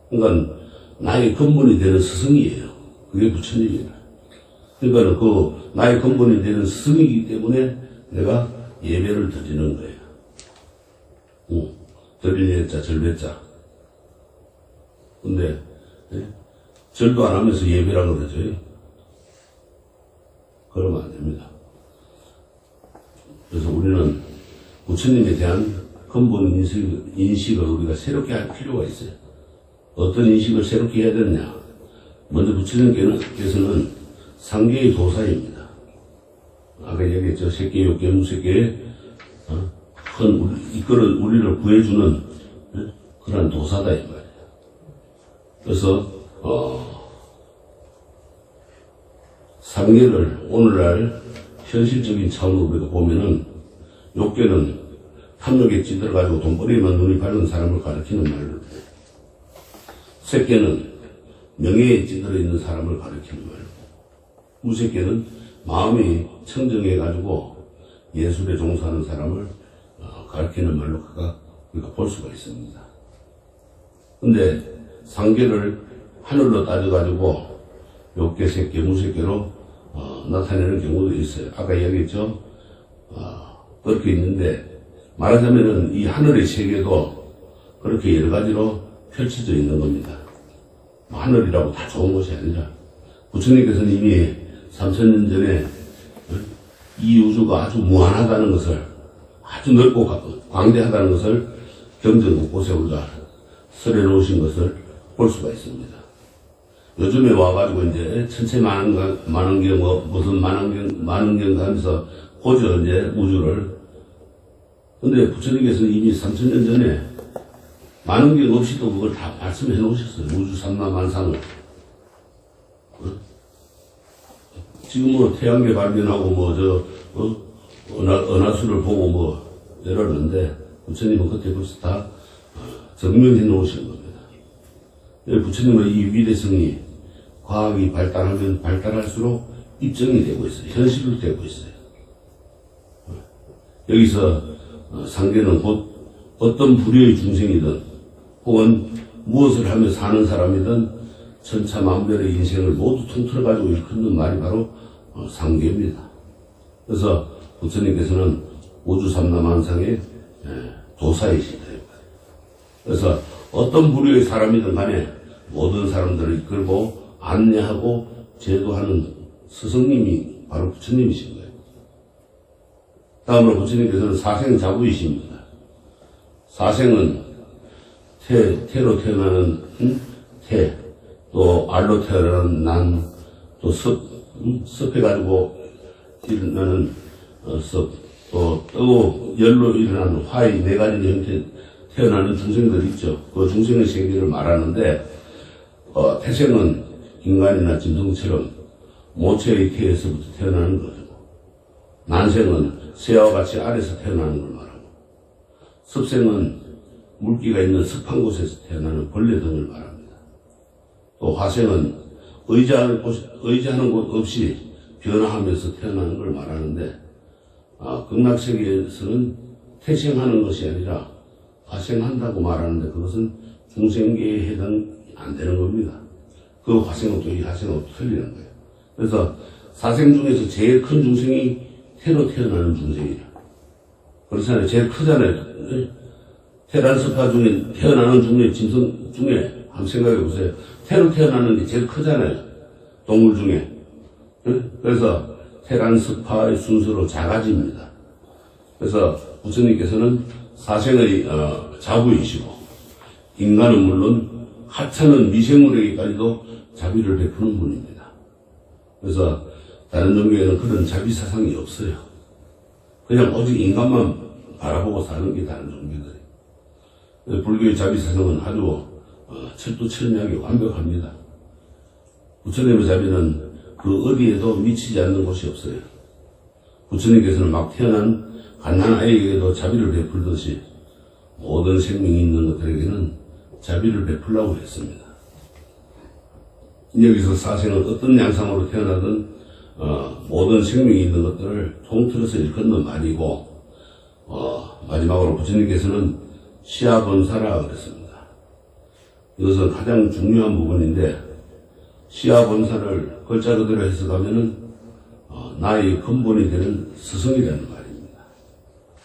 그러니까 나의 근본이 되는 스승이에요. 그게 부처님이라. 그러니까 그 나의 근본이 되는 스승이기 때문에 내가 예배를 드리는 거예요. 드리는 자, 절배자. 근데 절도 안 하면서 예배라고 그러죠. 그러면 안 됩니다. 그래서 우리는 부처님에 대한 근본 인식을 우리가 새롭게 할 필요가 있어요. 어떤 인식을 새롭게 해야 되느냐. 먼저 부처님께서는 상계의 도사입니다. 아까 얘기했죠. 새끼, 욕계, 무새끼의 우리를 구해주는 그런 도사다 이 말이에요. 그래서 상계를 오늘날 현실적인 차원으로 우리가 보면은 욕계는 탐욕에 찌들어가지고 돈벌이만 눈이 밝은 사람을 가리키는 말로, 새끼는 명예에 찌들어 있는 사람을 가리키는 말로, 무새끼는 마음이 청정해가지고 예술에 종사하는 사람을 가리키는 말로 우리가 볼 수가 있습니다. 근데 상계를 하늘로 따져가지고 욕계, 새끼, 무새끼로 나타내는 경우도 있어요. 아까 얘기했죠. 그렇게 있는데, 말하자면은 이 하늘의 세계도 그렇게 여러 가지로 펼쳐져 있는 겁니다. 하늘이라고 다 좋은 것이 아니라, 부처님께서는 이미 3000년 전에 이 우주가 아주 무한하다는 것을, 아주 넓고 광대하다는 것을 경전 곳곳에 우리가 설해 놓으신 것을 볼 수가 있습니다. 요즘에 와가지고 이제 천체 만원경 무슨 만원경 하면서 보죠, 이제 우주를. 근데 부처님께서는 이미 3000년 전에 만원경 없이도 그걸 다 말씀해 놓으셨어요. 우주 삼라만상을. 지금 뭐 태양계 발견하고 은하수를 보고 이러는데 부처님은 그때 벌써 다 증명해 놓으신 겁니다. 부처님은 이 위대성이 과학이 발달하면 발달할수록 입증이 되고 있어요. 현실로 되고 있어요. 여기서 상계는 곧 어떤 부류의 중생이든 혹은 무엇을 하며 사는 사람이든 천차만별의 인생을 모두 통틀어가지고 일컫는 말이 바로 상계입니다. 그래서 부처님께서는 우주 삼라만상의 도사이시다. 그래서 어떤 부류의 사람이든 간에 모든 사람들을 이끌고 안내하고 제도하는 스승님이 바로 부처님이신 거예요. 다음으로 부처님께서는 사생자부이십니다. 사생은 태로 태어나는 태, 또 알로 태어나는 난, 또 섭해가지고 일어나는 섭, 또 뜨고 열로 일어나는 화의 네 가지 형태 태어나는 중생들 있죠. 그 중생의 세계를 말하는데, 태생은 인간이나 짐승처럼 모체의 태에서부터 태어나는 거죠. 난생은 새와 같이 알에서 태어나는 걸 말하고, 습생은 물기가 있는 습한 곳에서 태어나는 벌레 등을 말합니다. 또 화생은 의지하는 곳 없이 변화하면서 태어나는 걸 말하는데, 극락세계에서는 태생하는 것이 아니라 화생한다고 말하는데, 그것은 중생계에 해당 안 되는 겁니다. 그 화생업도 이 화생업도 틀리는 거예요. 그래서 사생 중에서 제일 큰 중생이 태로 태어나는 중생이라. 그렇잖아요. 제일 크잖아요. 테란스파 중에 태어나는 중에 짐승 중에 한번 생각해 보세요. 태로 태어나는 게 제일 크잖아요. 동물 중에. 그래서 테란스파의 순서로 자가지입니다. 그래서 부처님께서는 사생의 자부이시고 인간은 물론 하찮은 미생물에게까지도 자비를 베푸는 분입니다. 그래서 다른 종교에는 그런 자비 사상이 없어요. 그냥 오직 인간만 바라보고 사는 게 다른 종교들이에요. 불교의 자비 사상은 아주 철두철미하게 완벽합니다. 부처님의 자비는 그 어디에도 미치지 않는 곳이 없어요. 부처님께서는 막 태어난 갓난 아이에게도 자비를 베풀듯이 모든 생명이 있는 것들에게는 자비를 베풀라고 했습니다. 여기서 사생은 어떤 양상으로 태어나든 모든 생명이 있는 것들을 통틀어서 일컫는 말이고 마지막으로 부처님께서는 시아본사라 그랬습니다. 이것은 가장 중요한 부분인데 시아본사를 글자 그대로 해석하면은 나의 근본이 되는 스승이라는 말입니다.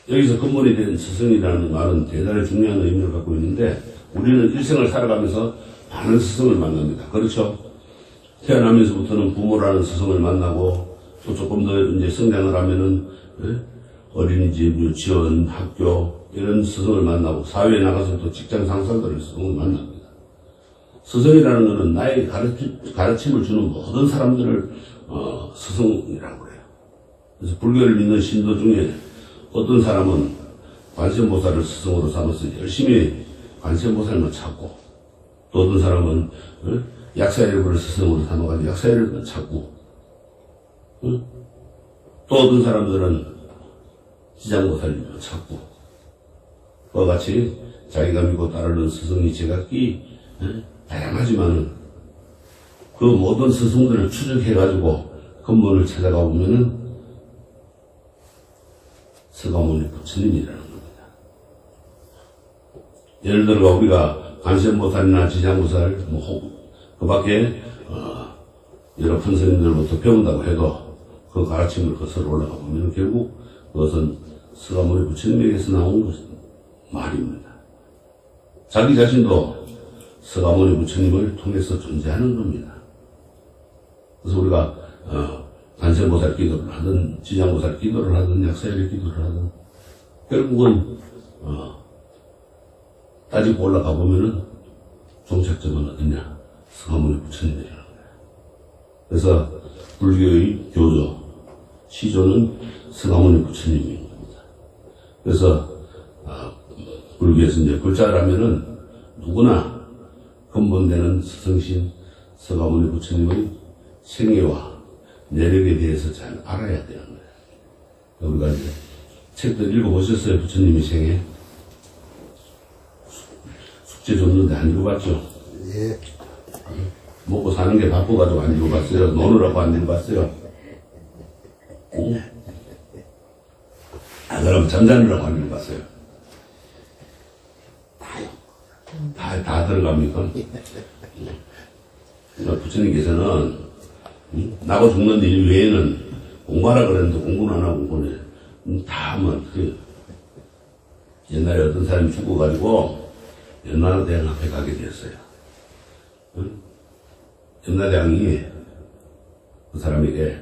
여기서 근본이 되는 스승이라는 말은 대단히 중요한 의미를 갖고 있는데 우리는 일생을 살아가면서 많은 스승을 만납니다. 그렇죠? 태어나면서부터는 부모라는 스승을 만나고 또 조금 더 이제 성장을 하면은 어린이집, 유치원, 학교 이런 스승을 만나고 사회에 나가서 또 직장 상사들의 스승을 만납니다. 스승이라는 것은 나의 가르침을 주는 모든 사람들을 스승이라고 그래요. 그래서 불교를 믿는 신도 중에 어떤 사람은 관세음보살을 스승으로 삼아서 열심히 관세음보살만 찾고 또 어떤 사람은 약사일부를 스승으로 삼아가지고 약사일부를 찾고 또 어떤 사람들은 지장보살님을 찾고 그와 같이 자기가 믿고 따르는 스승이 제각기 다양하지만은 그 모든 스승들을 추적해가지고 근본을 찾아가 보면은 서가모니 부처님이라는 겁니다. 예를 들어 우리가 관세음보살이나 지장보살 그 밖에 여러 선생님들부터 배운다고 해도 그 가르침을 거슬러 올라가 보면 결국 그것은 서가모니 부처님에게서 나온 것 말입니다. 자기 자신도 서가모니 부처님을 통해서 존재하는 겁니다. 그래서 우리가 관세음보살 기도를 하든 지장보살 기도를 하든 약사일의 기도를 하든 결국은 따지고 올라가 보면은 종착점은 어디냐? 서가모니 부처님이라는 거예요. 그래서 불교의 교조, 시조는 서가모니 부처님인 겁니다. 그래서 불교에서 이제 불자라면은 누구나 근본되는 스승신 서가모니 부처님의 생애와 내력에 대해서 잘 알아야 되는 거예요. 우리가 이제 책들 읽어보셨어요? 부처님의 생애? 숙제 줬는데 안 읽어봤죠? 예. 먹고 사는 게 바빠가지고 안 읽어봤어요? 노느라고 안 읽어봤어요? 그럼 잠자느라고 안 읽어봤어요? 다 들어갑니까? 부처님께서는 나고 죽는 일 외에는 공부하라 그랬는데 공부는 안 하고 보내. 옛날에 어떤 사람이 죽어가지고 연나대왕 앞에 가게 됐어요. 연나대왕이 그 사람에게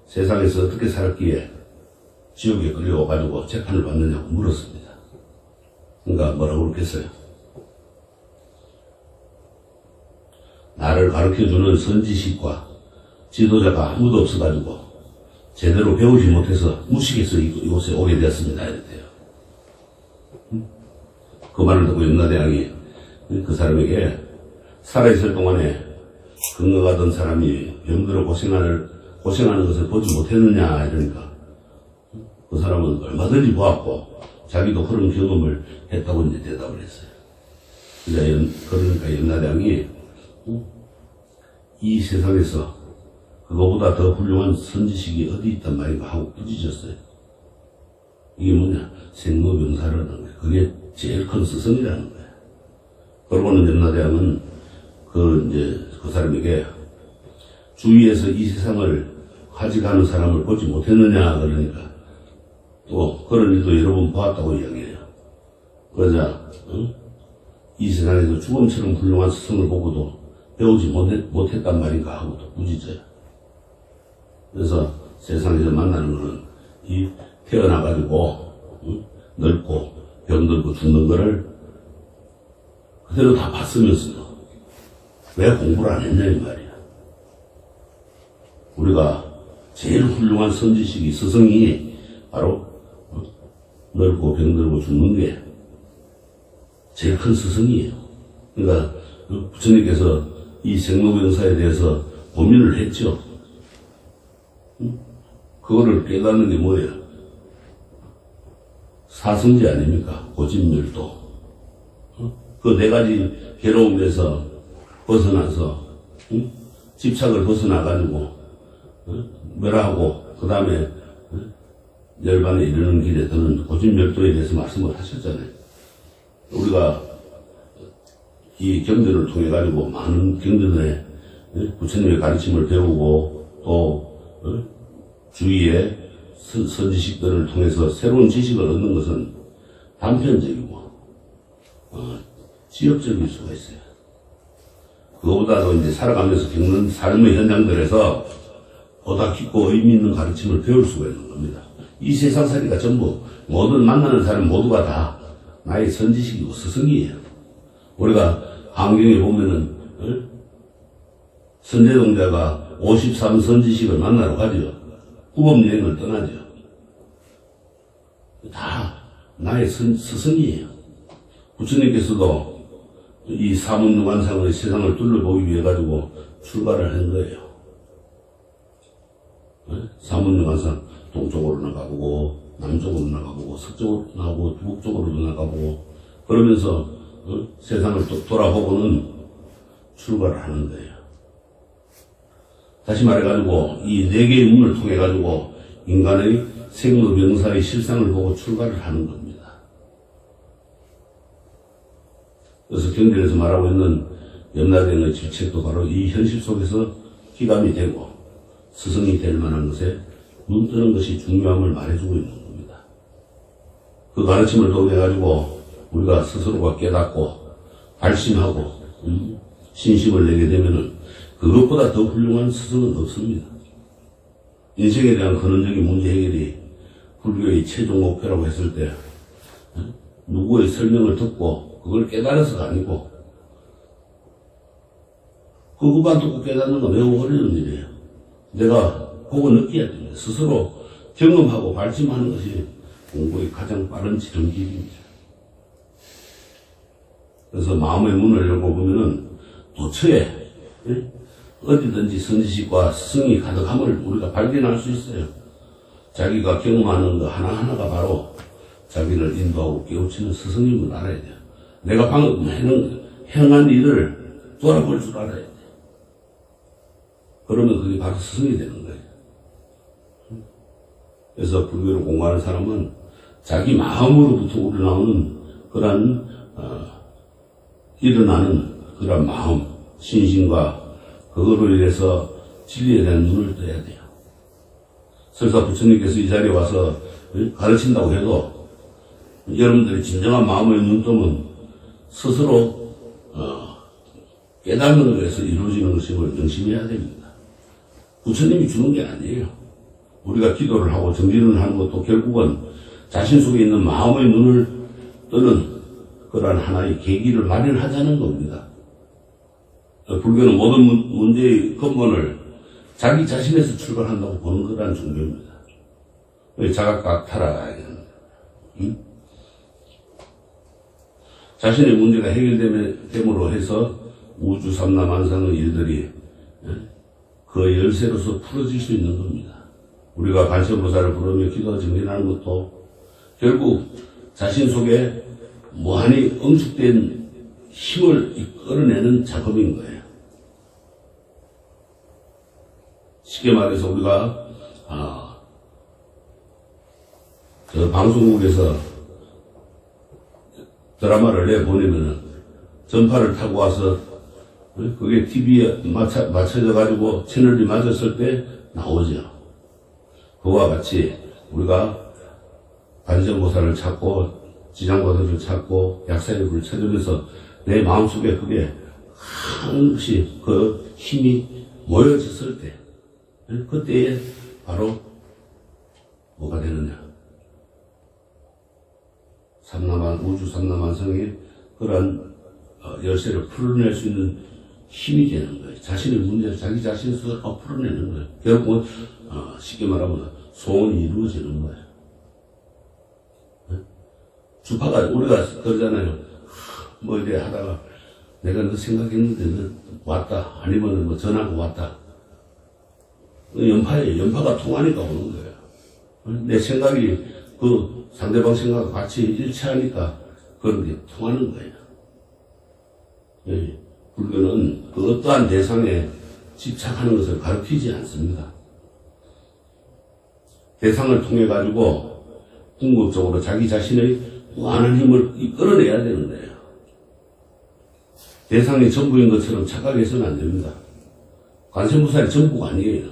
세상에서 어떻게 살았기에 지옥에 끌려와가지고 재판을 받느냐고 물었습니다. 그러니까 뭐라고 그랬겠어요? 나를 가르쳐주는 선지식과 지도자가 아무도 없어가지고 제대로 배우지 못해서 무식해서 이곳에 오게 되었습니다. 이랬대요. 그 말을 듣고 연나대왕이 그 사람에게 살아있을 동안에 건강하던 사람이 병들어 고생하는 것을 보지 못했느냐 이러니까 그 사람은 얼마든지 보았고 자기도 그런 경험을 했다고 이제 대답을 했어요. 그러니까 연나대왕이 이 세상에서 그거보다 더 훌륭한 선지식이 어디 있단 말인가 하고 부짖었어요. 이게 뭐냐? 생로병사라는 거예요. 그게 제일 큰 스승이라는 거예요. 그러고는 연나대왕은 그 사람에게 주위에서 이 세상을 가져가는 사람을 보지 못했느냐 그러니까 또 그런 일도 여러 번 보았다고 이야기해요. 그러자 이 세상에서 죽음처럼 훌륭한 스승을 보고도 배우지 못했단 말인가 하고 또 꾸짖어요. 그래서 세상에서 만나는 거는 이 태어나가지고 늙고 병들고 죽는 거를 그대로 다 봤으면서도 왜 공부를 안 했냐 이 말이야. 우리가 제일 훌륭한 선지식이 스승이 바로 늙고 병들고 죽는 게 제일 큰 스승이에요. 그러니까 부처님께서 이 생로병사에 대해서 고민을 했죠. 그거를 깨닫는 게 뭐예요? 사성제 아닙니까? 고집멸도. 그 네 가지 괴로움에서 벗어나서 집착을 벗어나가지고 멸하고 그 다음에 열반에 이르는 길에 드는 고집멸도에 대해서 말씀을 하셨잖아요. 우리가 이 경전을 통해 가지고 많은 경전에 부처님의 가르침을 배우고 또 주위의 선지식들을 통해서 새로운 지식을 얻는 것은 단편적이고 지엽적일 수가 있어요. 그거보다도 이제 살아가면서 겪는 삶의 현장들에서 보다 깊고 의미 있는 가르침을 배울 수가 있는 겁니다. 이 세상살이가 전부 모든 만나는 사람 모두가 다 나의 선지식이고 스승이에요. 우리가 환경에 보면은 선제동자가 53선지식을 만나러 가죠. 후범여행을 떠나죠. 다 나의 스승이에요. 부처님께서도 이 사문유관상의 세상을 둘러보기 위해 가지고 출발을 한 거예요. 사문유관상 동쪽으로 나가보고 남쪽으로 나가보고 서쪽으로 나가보고 북쪽으로도 나가보고 그러면서 세상을 또 돌아보고는 출발을 하는 거예요. 다시 말해가지고 이 네 개의 문을 통해 가지고 인간의 생로병사의 실상을 보고 출발을 하는 겁니다. 그래서 경전에서 말하고 있는 염라대의 질책도 바로 이 현실 속에서 기감이 되고 스승이 될 만한 것에 눈 뜨는 것이 중요함을 말해주고 있는 겁니다. 그 가르침을 통해 가지고 우리가 스스로가 깨닫고 발심하고 신심을 내게 되면은 그것보다 더 훌륭한 스승은 없습니다. 인생에 대한 근원적인 문제 해결이 불교의 최종 목표라고 했을 때 누구의 설명을 듣고 그걸 깨달아서가 아니고 그것만 듣고 깨닫는 건 매우 어려운 일이에요. 내가 보고 느껴야 됩니다. 스스로 경험하고 발심하는 것이 공부의 가장 빠른 지름길입니다. 그래서 마음의 문을 열고 보면은 도처에 어디든지 선지식과 스승이 가득함을 우리가 발견할 수 있어요. 자기가 경험하는 거 하나하나가 바로 자기를 인도하고 깨우치는 스승임을 알아야 돼요. 내가 방금 행한 일을 돌아볼 줄 알아야 돼요. 그러면 그게 바로 스승이 되는 거예요. 그래서 불교를 공부하는 사람은 자기 마음으로부터 우러나오는 그런 일어나는 그런 마음, 신심과 그거로 인해서 진리에 대한 눈을 떠야 돼요. 설사 부처님께서 이 자리에 와서 가르친다고 해도 여러분들이 진정한 마음의 눈뜨면 스스로 깨닫는 것에서 이루어지는 것임을 명심해야 됩니다. 부처님이 주는 게 아니에요. 우리가 기도를 하고 정진을 하는 것도 결국은 자신 속에 있는 마음의 눈을 뜨는 그러한 하나의 계기를 마련하자는 겁니다. 불교는 모든 문제의 근본을 자기 자신에서 출발한다고 보는 거라는 종교입니다. 자각각탈하야 자신의 문제가 해결됨으로 해서 우주 삼라만상의 일들이 그 열쇠로서 풀어질 수 있는 겁니다. 우리가 관세음보살을 부르며 기도 정진하는 것도 결국 자신 속에 무한히 응축된 힘을 끌어내는 작업인 거예요. 쉽게 말해서 우리가 저 방송국에서 드라마를 내보내면은 전파를 타고 와서 그게 TV에 맞춰져 가지고 채널이 맞았을 때 나오죠. 그와 같이 우리가 관세음보살을 찾고 지장보살을 찾고 약사일부를 찾으면서 내 마음속에 그게 한없이 그 힘이 모여졌을 때, 그때에 바로 뭐가 되느냐. 우주 삼라만성의 그러한 열쇠를 풀어낼 수 있는 힘이 되는 거예요. 자신의 문제를 자기 자신 스스로 풀어내는 거예요. 결국은 쉽게 말하면 소원이 이루어지는 거예요. 주파가 우리가 그러잖아요. 뭐 이래 하다가 내가 너 생각했는데 너 왔다. 아니면 뭐 전화가 왔다. 연파예요. 연파가 통하니까 오는 거예요. 내 생각이 그 상대방 생각과 같이 일치하니까 그런 게 통하는 거예요. 예. 불교는 그 어떠한 대상에 집착하는 것을 가르치지 않습니다. 대상을 통해 가지고 궁극적으로 자기 자신의 무한한 힘을 끌어내야 되는 거예요. 대상이 전부인 것처럼 착각해서는 안 됩니다. 관세음보살이 전부가 아니에요.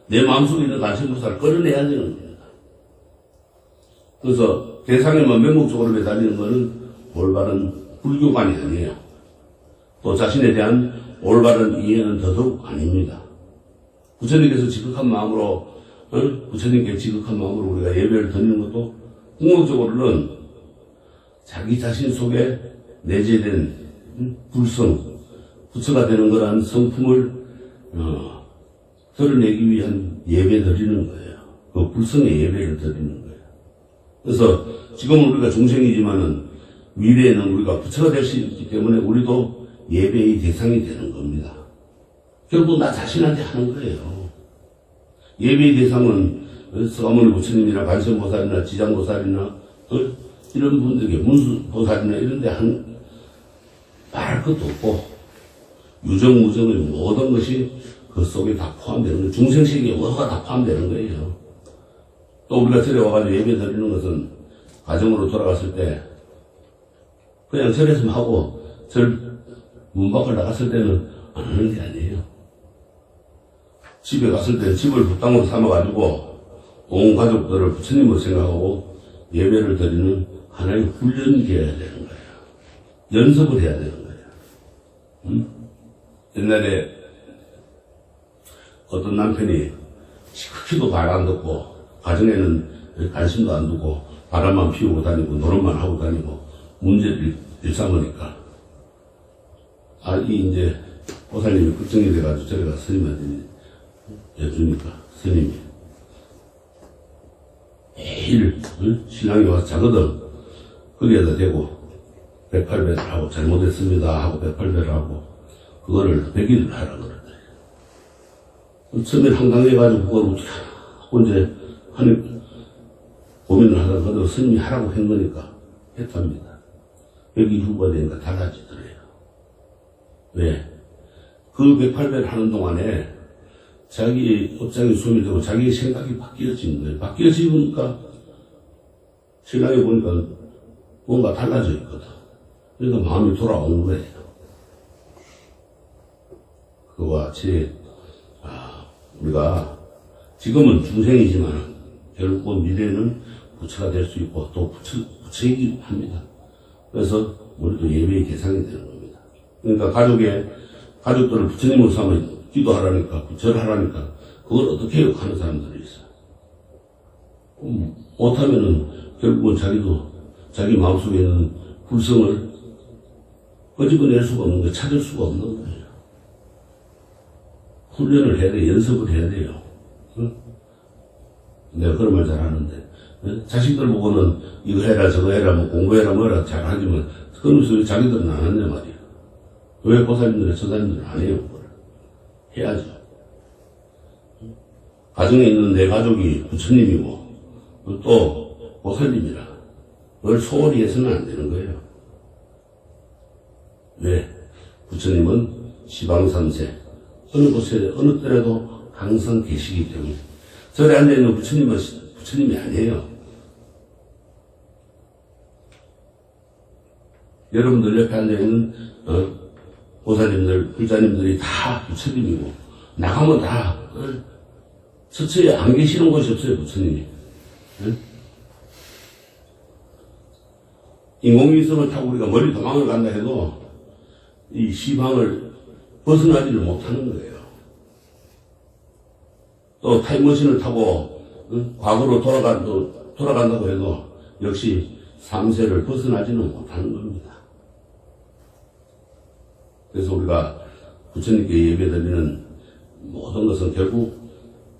내 마음속에 있는 관세음보살을 끌어내야 되는 겁니다. 그래서 대상에만 맹목적으로 매달리는 것은 올바른 불교관이 아니에요. 또 자신에 대한 올바른 이해는 더더욱 아닙니다. 부처님께서 지극한 마음으로, 부처님께 지극한 마음으로 우리가 예배를 드리는 것도 궁극적으로는 자기 자신 속에 내재된 불성, 부처가 되는 거라는 성품을 드러내기 위한 예배 드리는 거예요. 그 불성의 예배를 드리는 거예요. 그래서 지금은 우리가 중생이지만은 미래에는 우리가 부처가 될 수 있기 때문에 우리도 예배의 대상이 되는 겁니다. 결국 나 자신한테 하는 거예요. 예배의 대상은 서가모니 부처님이나 관세음보살이나 지장보살이나 이런 분들에게 문수보살이나 이런 데 말할 것도 없고 유정무정의 모든 것이 그 속에 다 포함되는 거예요. 중생세계에 모두가 다 포함되는 거예요. 또 우리가 절에 와가지고 예배 드리는 것은 가정으로 돌아갔을 때 그냥 절에서 하고 절 문 밖을 나갔을 때는 안 하는 게 아니에요. 집에 갔을 때 집을 부땅으로 삼아가지고 온 가족들을 부처님으로 생각하고 예배를 드리는 하나의 훈련이 되어야 되는 거예요. 연습을 해야 되는 거예요. 옛날에 어떤 남편이 시크키도 말 안 듣고 가정에는 관심도 안 두고 바람만 피우고 다니고 노릇만 하고 다니고 문제를 일삼으니까 이제 보살님이 걱정이 돼가지고 저리 가서 스님한테 여쭈니까 스님이 매일 신랑이 와서 자거든. 거기에다 대고 108배를 하고 잘못했습니다 하고 108배를 하고 그거를 100일을 하라 그러더래요. 처음에 한강해가지고 그걸 어떻게 하고 이제 하는 고민을 하다가 그대로 스님이 하라고 한 거니까 했답니다. 100일 후가 되니까 달라지더래요. 왜? 그 108배를 하는 동안에 자기 업장이 숨이 되고 자기의 생각이 바뀌어진 거예요. 바뀌어지니까 신랑이 보니까 뭔가 달라져 있거든. 그러니까 마음이 돌아오는 거예요. 그와 같이 우리가 지금은 중생이지만 결국 미래는 부처가 될 수 있고 또 부처이기도 합니다. 그래서 우리도 예배의 대상이 되는 겁니다. 그러니까 가족들을 부처님으로 삼아 기도하라니까, 절하라니까, 그걸 어떻게 해요? 하는 사람들이 있어요. 못하면은 결국은 자기도 자기 마음속에 있는 불성을 끄집어낼 수가 없는 거예요. 찾을 수가 없는 거예요. 훈련을 해야 돼요. 연습을 해야 돼요. 응? 내가 그런 말 잘하는데 자식들 보고는 이거 해라 저거 해라 뭐 공부해라 뭐라 잘하지만 그러면서 자기들은 안 한단 말이에요. 왜 보살님들이 처사님들은 안 해요? 그걸 해야죠. 가정에 있는 내 가족이 부처님이고 또 보살님이라 그걸 소홀히 해서는 안 되는 거예요. 왜? 부처님은 시방삼세 어느 곳에 어느 때라도 항상 계시기 때문에 절에 앉아있는 부처님은 부처님이 아니에요. 여러분들 옆에 앉아있는 보살님들, 불자님들이 다 부처님이고 나가면 다 서처에 안 계시는 곳이 없어요. 부처님이. 인공위성을 타고 우리가 멀리 도망을 간다 해도 이 시방을 벗어나지를 못하는 거예요. 또 타임머신을 타고 과거로 돌아간다고 해도 역시 3세를 벗어나지는 못하는 겁니다. 그래서 우리가 부처님께 예배드리는 모든 것은 결국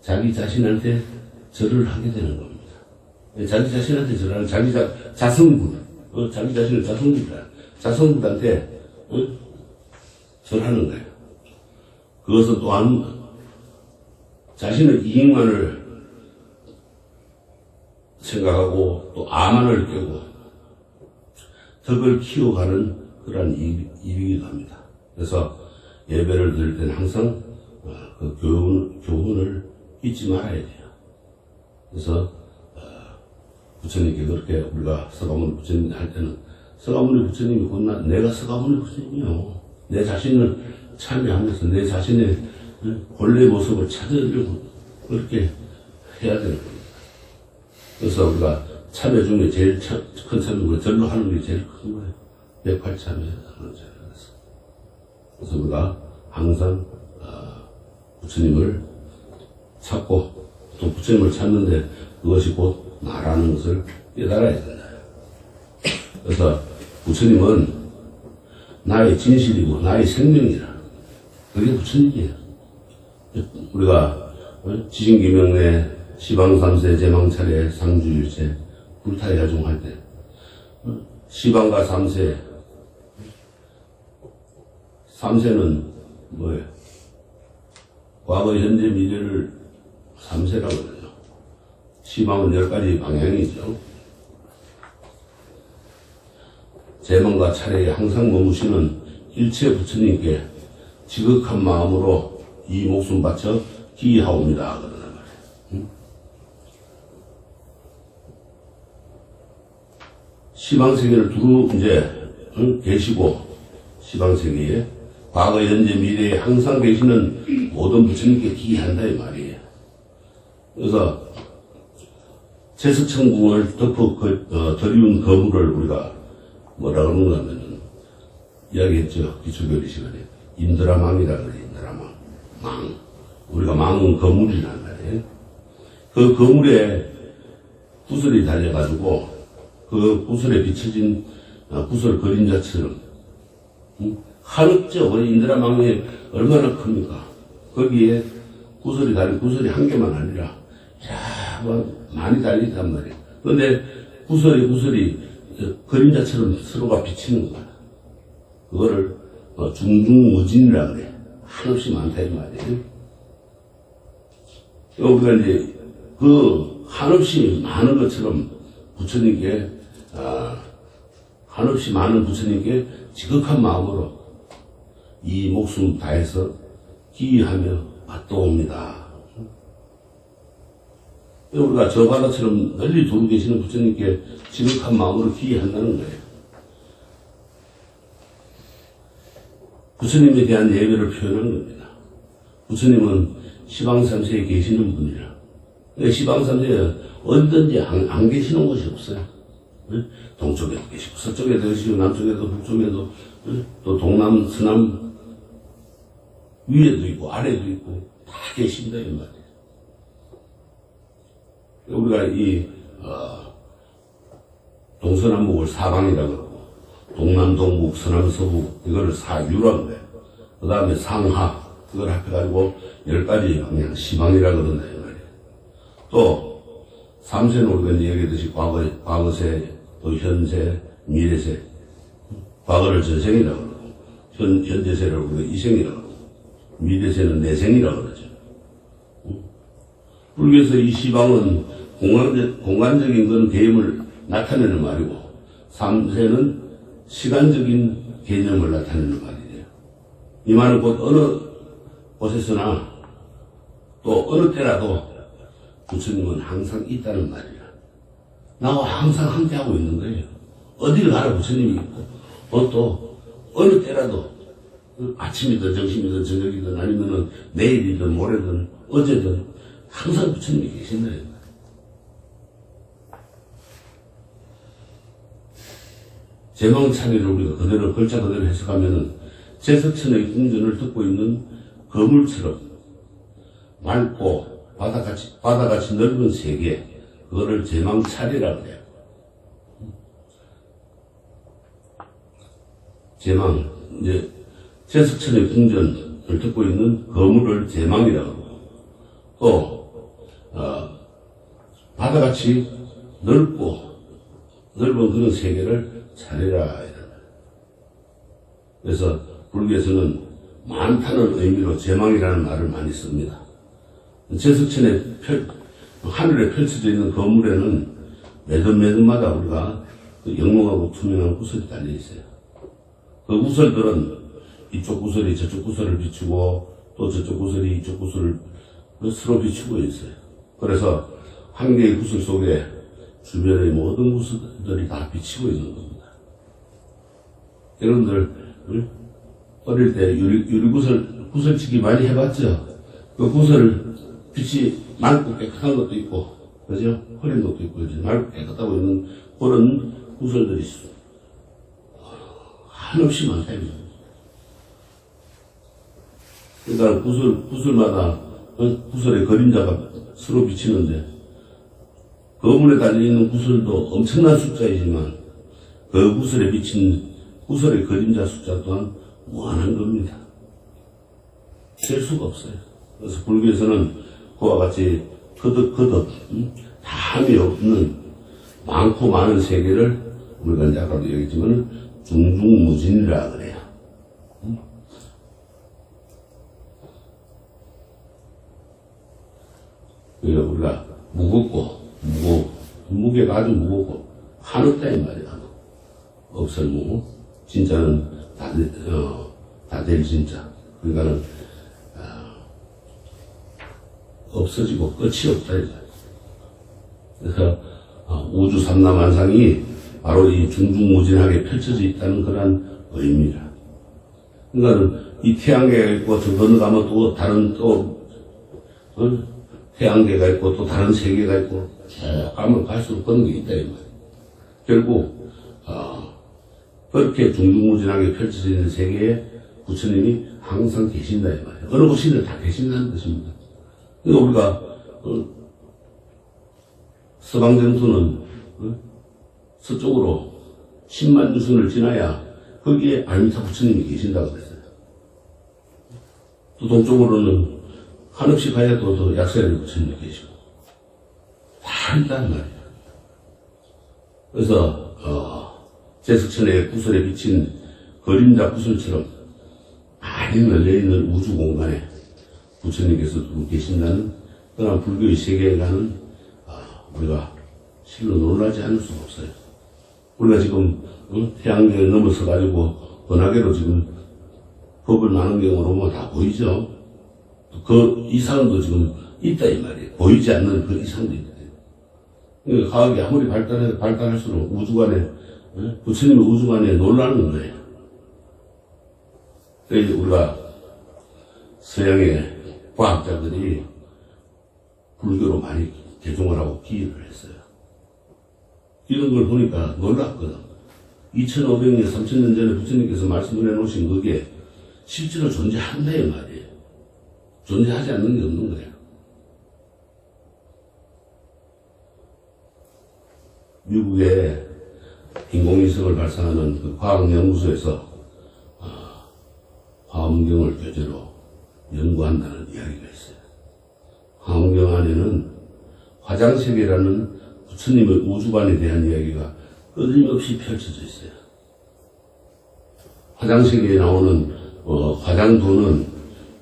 자기 자신한테 절을 하게 되는 겁니다. 자기 자신한테 절하는 자기 자성불, 자기 자신을 자성불한테 절하는 거예요. 그것은 또한 자신의 이익만을 생각하고 또 아만을 깨고 덕을 키워가는 그러한 일이기도 합니다. 그래서 예배를 드릴 때는 항상 그 교훈을 잊지 말아야 돼요. 그래서 부처님께 그렇게 우리가 서가모니 부처님 할 때는 서가모니 부처님이 곧나 내가 서가모니 부처님이요. 내 자신을 참여하면서 내 자신의 본래 모습을 찾으려고 그렇게 해야 되는 겁니다. 그래서 우리가 참여 중에 제일 큰 참여가 절로 하는 게 제일 큰 거예요. 108참여라는 자리에서. 그래서 우리가 항상 부처님을 찾고 또 부처님을 찾는데 그것이 곧 나라는 것을 깨달아야 된다. 그래서 부처님은 나의 진실이고 나의 생명이라. 그게 부처님이에요. 우리가 지신기명내 시방삼세 제망차례 상주일체 불타야중 할 때 시방과 삼세는 뭐예요? 과거, 현재, 미래를 삼세라고 그러죠. 시방은 10가지 방향이죠. 제망과 차례에 항상 머무시는 일체 부처님께 지극한 마음으로 이 목숨 바쳐 기하옵니다. 그러는 말이에요. 시방세계를 두루 계시고, 시방세계에 과거, 현재, 미래에 항상 계시는 모든 부처님께 기한다, 이 말이에요. 그래서, 제석천궁을 덮어 드리운 거물을 우리가 뭐라 그러는가 하면은, 이야기했죠. 기초교리 시간에. 인드라망이라 그래, 인드라망. 망. 우리가 망은 거물이란 말이에요. 그 거물에 구슬이 달려가지고, 그 구슬에 비춰진 구슬 그림자처럼, 하늘죠. 인드라망이 얼마나 큽니까? 거기에 구슬이 달린 구슬이 한 개만 아니라, 많이 달리단 말이에요. 그런데 구슬이 그림자처럼 서로가 비치는 거야. 그거를 중중무진이라 그래. 한없이 많다 이 말이에요. 우리가 이제 그 한없이 많은 것처럼 부처님께 한없이 많은 부처님께 지극한 마음으로 이 목숨 다해서 기하며 맞도옵니다. 우리가 저 바다처럼 널리 두루 계시는 부처님께 지극한 마음으로 기한다는 거예요. 부처님에 대한 예배를 표현한 겁니다. 부처님은 시방삼세에 계시는 분이라. 시방삼세에 어디든지 안 계시는 곳이 없어요. 동쪽에도 계시고, 서쪽에도 계시고, 남쪽에도, 북쪽에도, 또 동남, 서남, 위에도 있고, 아래도 있고, 다 계신다, 이 말이에요. 우리가 동서남북을 사방이라고 그러고, 동남, 동북, 서남, 서북, 이거를 사유라고 그래요. 그 다음에 상하, 그걸 합해가지고 10가지 방향, 시방이라고 그런다, 이 말이에요. 또, 삼세는 우리가 얘기했듯이 과거세, 또 현세, 미래세. 과거를 전생이라고 그러고, 현재세를 우리가 이생이라고 그러고, 미래세는 내생이라고 그러죠. 불교에서 이 시방은 공간적인 건 개념을 나타내는 말이고, 삼세는 시간적인 개념을 나타내는 말이에요. 이 말은 곧 어느 곳에서나 또 어느 때라도 부처님은 항상 있다는 말이야. 나와 항상 함께하고 있는 거예요. 어디를 가라 부처님이 있고, 또 어느 때라도 아침이든 점심이든 저녁이든 아니면은 내일이든 모레든 어제든 항상 부처님이 계신다. 제망차리를 우리가 그대로 글자 그대로 해석하면은 제석천의 궁전을 듣고 있는 거물처럼 맑고 바다같이 넓은 세계, 그거를 제망차리라고 그래요. 제망, 이제 제석천의 궁전을 듣고 있는 거물을 제망이라고 하고, 또 바다같이 넓은 그런 세계를 차리라 이런. 그래서 불교에서는 많다는 의미로 제망이라는 말을 많이 씁니다. 제석천에 하늘에 펼쳐져 있는 거물에는 매듭매듭마다 우리가 그 영롱하고 투명한 구슬이 달려 있어요. 그 구슬들은 이쪽 구슬이 저쪽 구슬을 비추고 또 저쪽 구슬이 이쪽 구슬을 서로 비추고 있어요. 그래서 한 개의 구슬 속에 주변의 모든 구슬들이 다 비치고 있는 겁니다. 여러분들 어릴 때 구슬치기 많이 해봤죠? 그 구슬 빛이 맑고 깨끗한 것도 있고, 그죠? 흐린 것도 있고, 그죠? 맑고 깨끗하고 있는 그런 구슬들이 있어요. 한없이 많다. 그러니까 구슬마다 구슬의 그림자가 서로 비치는데, 거물에 달려있는 구슬도 엄청난 숫자이지만, 그 구슬에 비친 구슬의 그림자 숫자 또한 무한한 겁니다. 셀 수가 없어요. 그래서 불교에서는 그와 같이 거듭 담이 없는 많고 많은 세계를 우리가 이제 아까도 얘기했지만 중중무진이라 그래요. 그러니까 우리가 무게가 아주 무겁고 한없다 이 말이야. 없설무, 진짜는 다될 진짜. 그러니까는 없어지고 끝이 없다 이거야. 그래서 우주 삼라만상이 바로 이 중중무진하게 펼쳐져 있다는 그런 의미라. 그러니까 이 태양계가 있고 저 건너가면 또 다른 태양계가 있고 또 다른 세계가 있고 가면 갈수록 그런 게 있다 이 말이야. 결국 그렇게 중중무진하게 펼쳐져 있는 세계에 부처님이 항상 계신다 이 말이야. 어느 곳이든 다 계신다는 뜻입니다. 그러니까 우리가 서방정토는 서쪽으로 10만 유선을 지나야 거기에 알미타 부처님이 계신다고 그랬어요. 또 동쪽으로는 한없이 가야 또 약사리 부처님이 계시고 다 있다는 말이에요. 그래서 제석천의 구슬에 비친 그림자 구슬처럼 많이 널려있는 우주 공간에 부처님께서 계신다는 그런 불교의 세계에는 우리가 실로 놀라지 않을 수가 없어요. 우리가 지금 태양계를 넘어서 가지고 번화계로 지금 법을 많은 경우로 보면 다 보이죠. 그 이상도 지금 있다 이 말이에요. 보이지 않는 그 이상도 있다. 그러니까 과학이 아무리 발달할수록 우주관에 부처님의 우주관에 놀라는 거예요. 그래서 우리가 서양의 과학자들이 불교로 많이 개종을 하고 기여를 했어요. 이런 걸 보니까 놀랐거든. 2500년, 3000년 전에 부처님께서 말씀을 해놓으신 그게 실제로 존재한다 이 말이에요. 존재하지 않는 게 없는 거예요. 미국의 인공위성을 발사하는 그 과학연구소에서 화엄경을 교재로 연구한다는 이야기가 있어요. 화엄경 안에는 화장세계라는 부처님의 우주관에 대한 이야기가 끊임없이 펼쳐져 있어요. 화장세계에 나오는 화장도는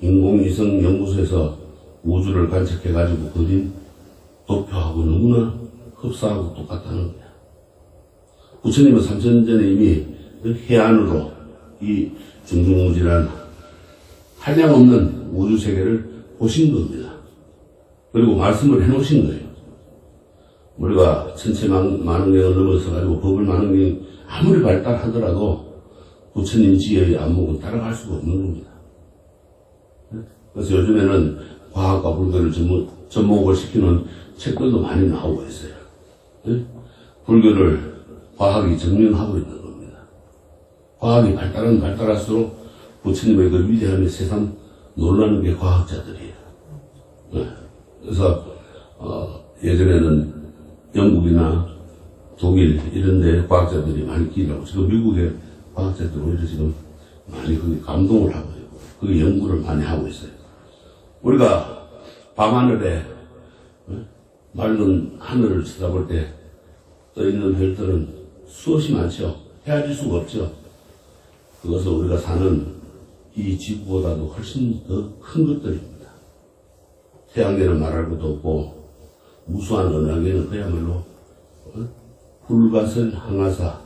인공위성 연구소에서 우주를 관측해가지고 그린 도표하고 너무나 흡사하고 똑같다는 거야. 부처님은 3000년 전에 이미 해안으로 이 중중무진한 한량없는 우주세계를 보신 겁니다. 그리고 말씀을 해놓으신 거예요. 우리가 천체만원경을 넘어서 가지고 법을 만원경 아무리 발달하더라도 부처님 지혜의 안목은 따라갈 수가 없는 겁니다. 그래서 요즘에는 과학과 불교를 접목을 시키는 책들도 많이 나오고 있어요. 불교를 과학이 증명하고 있는 겁니다. 과학이 발달할수록 부처님의 그 위대함에 세상 놀라는 게 과학자들이에요. 네. 그래서 예전에는 영국이나 독일 이런 데 과학자들이 많이 기라고 지금 미국의 과학자들 오히려 지금 많이 거기 감동을 하고 있고 그 연구를 많이 하고 있어요. 우리가 밤하늘에 맑은 하늘을 쳐다볼 때 떠있는 별들은 수없이 많죠. 헤아릴 수가 없죠. 그것은 우리가 사는 이 지구보다도 훨씬 더 큰 것들입니다. 태양계는 말할 것도 없고 무수한 은하계는 그야말로 불가설 항하사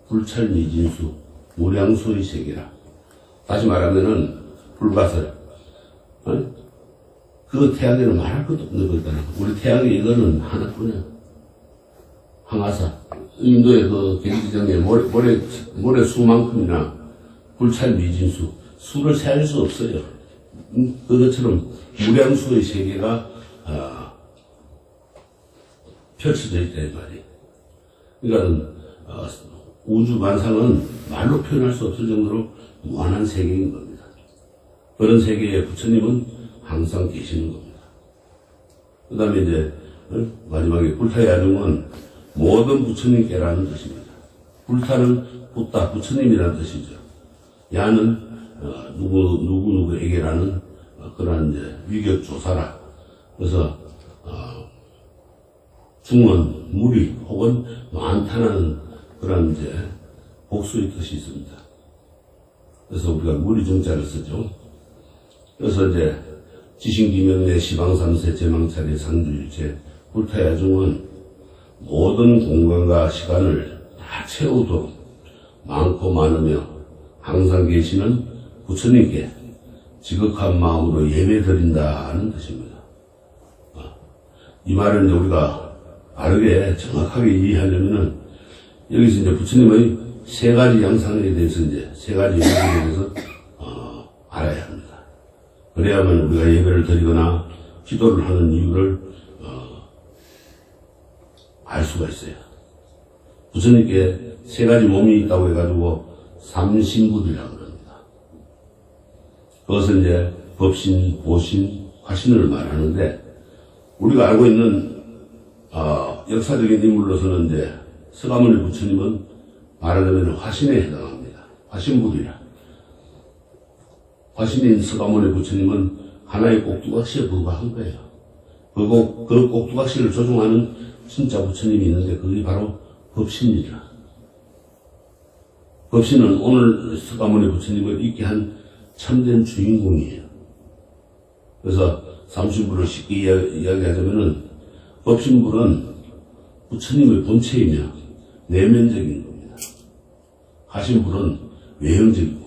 불찰미진수 무량소의 세계라. 다시 말하면은 불가설 그 태양계는 말할 것도 없는 거잖아. 우리 태양계 이거는 하나뿐이야. 항하사 인도의 그 경지정에 모래 수만큼이나 불찰미진수 수를 세할 수 없어요. 그것처럼 무량수의 세계가 펼쳐져 있다 이 말이에요. 그러니까 우주 만상은 말로 표현할 수 없을 정도로 무한한 세계인 겁니다. 그런 세계에 부처님은 항상 계시는 겁니다. 그 다음에 이제 마지막에 불타의 야중은 모든 부처님께라는 뜻입니다. 불타는 붓다 부처님이라는 뜻이죠. 야는 누구에게라는 그런 이제 위격 조사라. 그래서 중은 무리 혹은 많다는 그런 이제 복수의 뜻이 있습니다. 그래서 우리가 무리중자를 쓰죠. 그래서 이제 지신기명내 시방삼세 제망차례 상주일체 불타야중은 모든 공간과 시간을 다 채우도록 많고 많으며 항상 계시는 부처님께 지극한 마음으로 예배드린다는 뜻입니다. 이 말은 이제 우리가 바르게 정확하게 이해하려면은 여기서 이제 부처님의 세 가지 양상에 대해서 이제 세 가지 양상에 대해서 알아야 합니다. 그래야만 우리가 예배를 드리거나 기도를 하는 이유를 알 수가 있어요. 부처님께 세 가지 몸이 있다고 해가지고 삼신부들이라고 그럽니다. 그것은 이제 법신, 보신, 화신을 말하는데 우리가 알고 있는 역사적인 인물로서는 이제 서가모니 부처님은 말하자면 화신에 해당합니다. 화신부들이라. 화신인 서가모니 부처님은 하나의 꼭두각시에 불과한 거예요. 그 꼭두각시를 조종하는 진짜 부처님이 있는데 그게 바로 법신이라. 법신은 오늘 서가모니 부처님을 있게 한 참된 주인공이에요. 그래서 삼신부를 쉽게 이야기하자면은 법신불은 부처님의 본체이며 내면적인 겁니다. 화신불은 외형적이고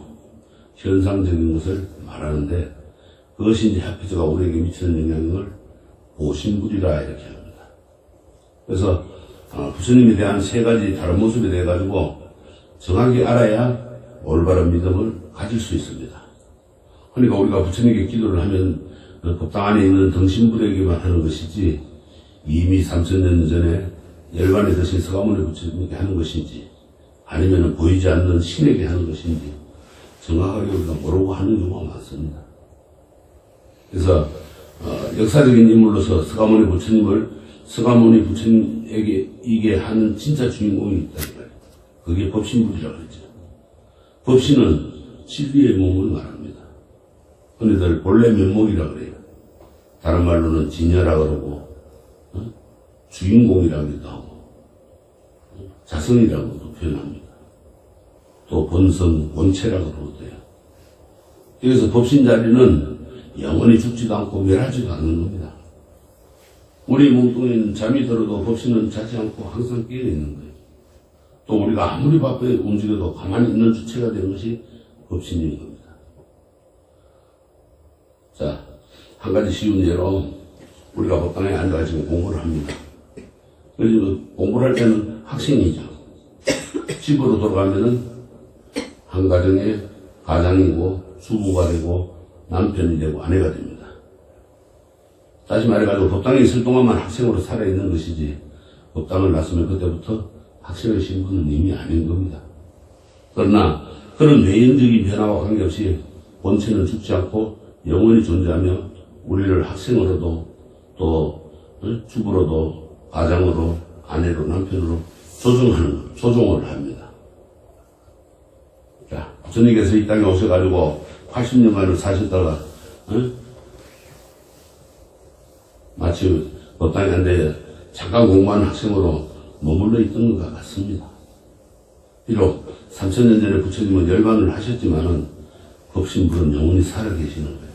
현상적인 것을 말하는데 그것이 이제 합해져가 우리에게 미치는 영향을 보신불이라 이렇게 합니다. 그래서 부처님에 대한 세 가지 다른 모습에 대해 가지고 정확히 알아야 올바른 믿음을 가질 수 있습니다. 그러니까 우리가 부처님께 기도를 하면 법당 안에 있는 등신불에게만 하는 것이지 이미 3000년 전에 열반에 드신 서가모니 부처님께 하는 것인지 아니면 보이지 않는 신에게 하는 것인지 정확하게 우리가 모르고 하는 경우가 많습니다. 그래서 역사적인 인물로서 서가모니 부처님을 서가모니 부처님에게 이게 하는 진짜 주인공이 있다는 거예요. 그게 법신불이라고 했죠. 법신은 진리의 몸을 말합니다. 흔히들 본래 면목이라고 그래요. 다른 말로는 진여라 그러고 주인공이라기도 하고 자성이라고도 표현합니다. 또 본성, 본체라고 그러도 돼요. 그래서 법신 자리는 영원히 죽지도 않고 멸하지도 않는 겁니다. 우리 몸뚱이는 잠이 들어도 법신은 자지 않고 항상 깨어있는 거예요. 또 우리가 아무리 바쁘게 움직여도 가만히 있는 주체가 되는 것이 법신인 겁니다. 자, 한 가지 쉬운 예로 우리가 법당에 앉아가지고 공부를 합니다. 그래서 공부를 할 때는 학생이죠. 집으로 돌아가면은 한 가정의 가장이고 주부가 되고 남편이 되고 아내가 됩니다. 다시 말해가지고 법당에 있을 동안만 학생으로 살아있는 것이지 법당을 나서면 그때부터 학생의 신분은 이미 아닌 겁니다. 그러나 그런 외형적인 변화와 관계없이 본체는 죽지 않고 영원히 존재하며 우리를 학생으로도 또 주부로도 가장으로 아내로 남편으로 조종을 합니다. 자, 부처님께서 이 땅에 오셔가지고 80년간을 사셨다가 마치 그 땅에 앉아 잠깐 공부하는 학생으로 머물러 있던 것 같습니다. 비록 3000년 전에 부처님은 열반을 하셨지만은 법신불은 영원히 살아계시는 거예요.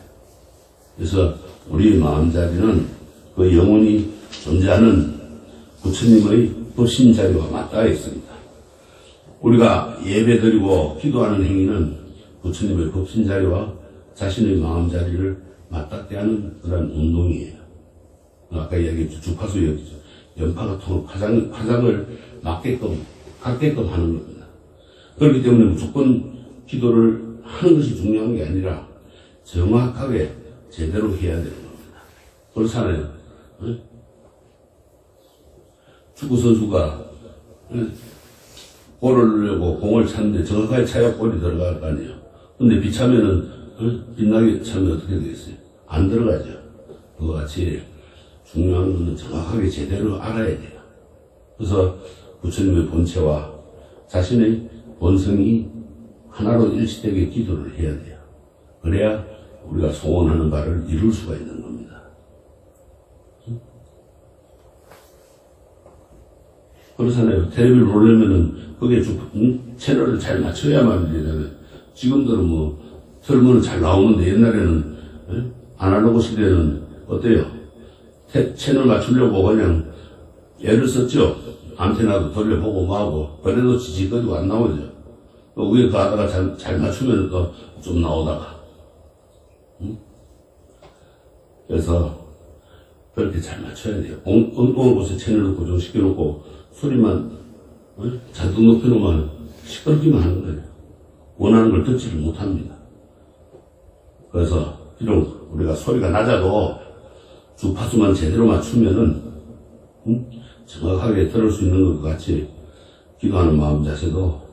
그래서 우리의 마음자리는 그 영원히 존재하는 부처님의 법신자리와 맞닿아 있습니다. 우리가 예배드리고 기도하는 행위는 부처님의 법신자리와 자신의 마음자리를 맞닿게 하는 그런 운동이에요. 아까 이야기했죠. 주파수 연파가 통한 파장을 갖게끔 하는 겁니다. 그렇기 때문에 무조건 기도를 하는 것이 중요한 게 아니라 정확하게 제대로 해야 되는 겁니다. 그렇잖아요. 축구 선수가 골을 넣으려고 공을 찼는데 정확하게 차야 골이 들어갈 거 아니에요. 근데 비차면은 빗나게 차면 어떻게 되겠어요? 안 들어가죠. 그와 같이 중요한 것은 정확하게 제대로 알아야 돼요. 그래서 부처님의 본체와 자신의 본성이 하나로 일치되게 기도를 해야 돼요. 그래야 우리가 소원하는 바를 이룰 수가 있는 겁니다. 그렇잖아요. 텔레비를 보려면은 거기에 채널을 잘 맞춰야만 되잖아요. 지금들은 뭐 틀면은 잘 나오는데 옛날에는 아날로그 시대는 어때요? 채널 맞추려고 그냥 애를 썼죠. 안테나도 돌려보고 뭐하고 그래도 지지거리고 안 나오죠. 또 위에 가다가 잘 맞추면 또 좀 나오다가 그래서 그렇게 잘 맞춰야 돼요. 엉뚱한 곳에 채널을 고정시켜놓고 소리만 잔뜩 높여놓으면 시끄럽기만 하는 거예요. 원하는 걸 듣지를 못합니다. 그래서 비록 우리가 소리가 낮아도 주파수만 제대로 맞추면은 정확하게 들을 수 있는 것과 같이 기도하는 마음 자세도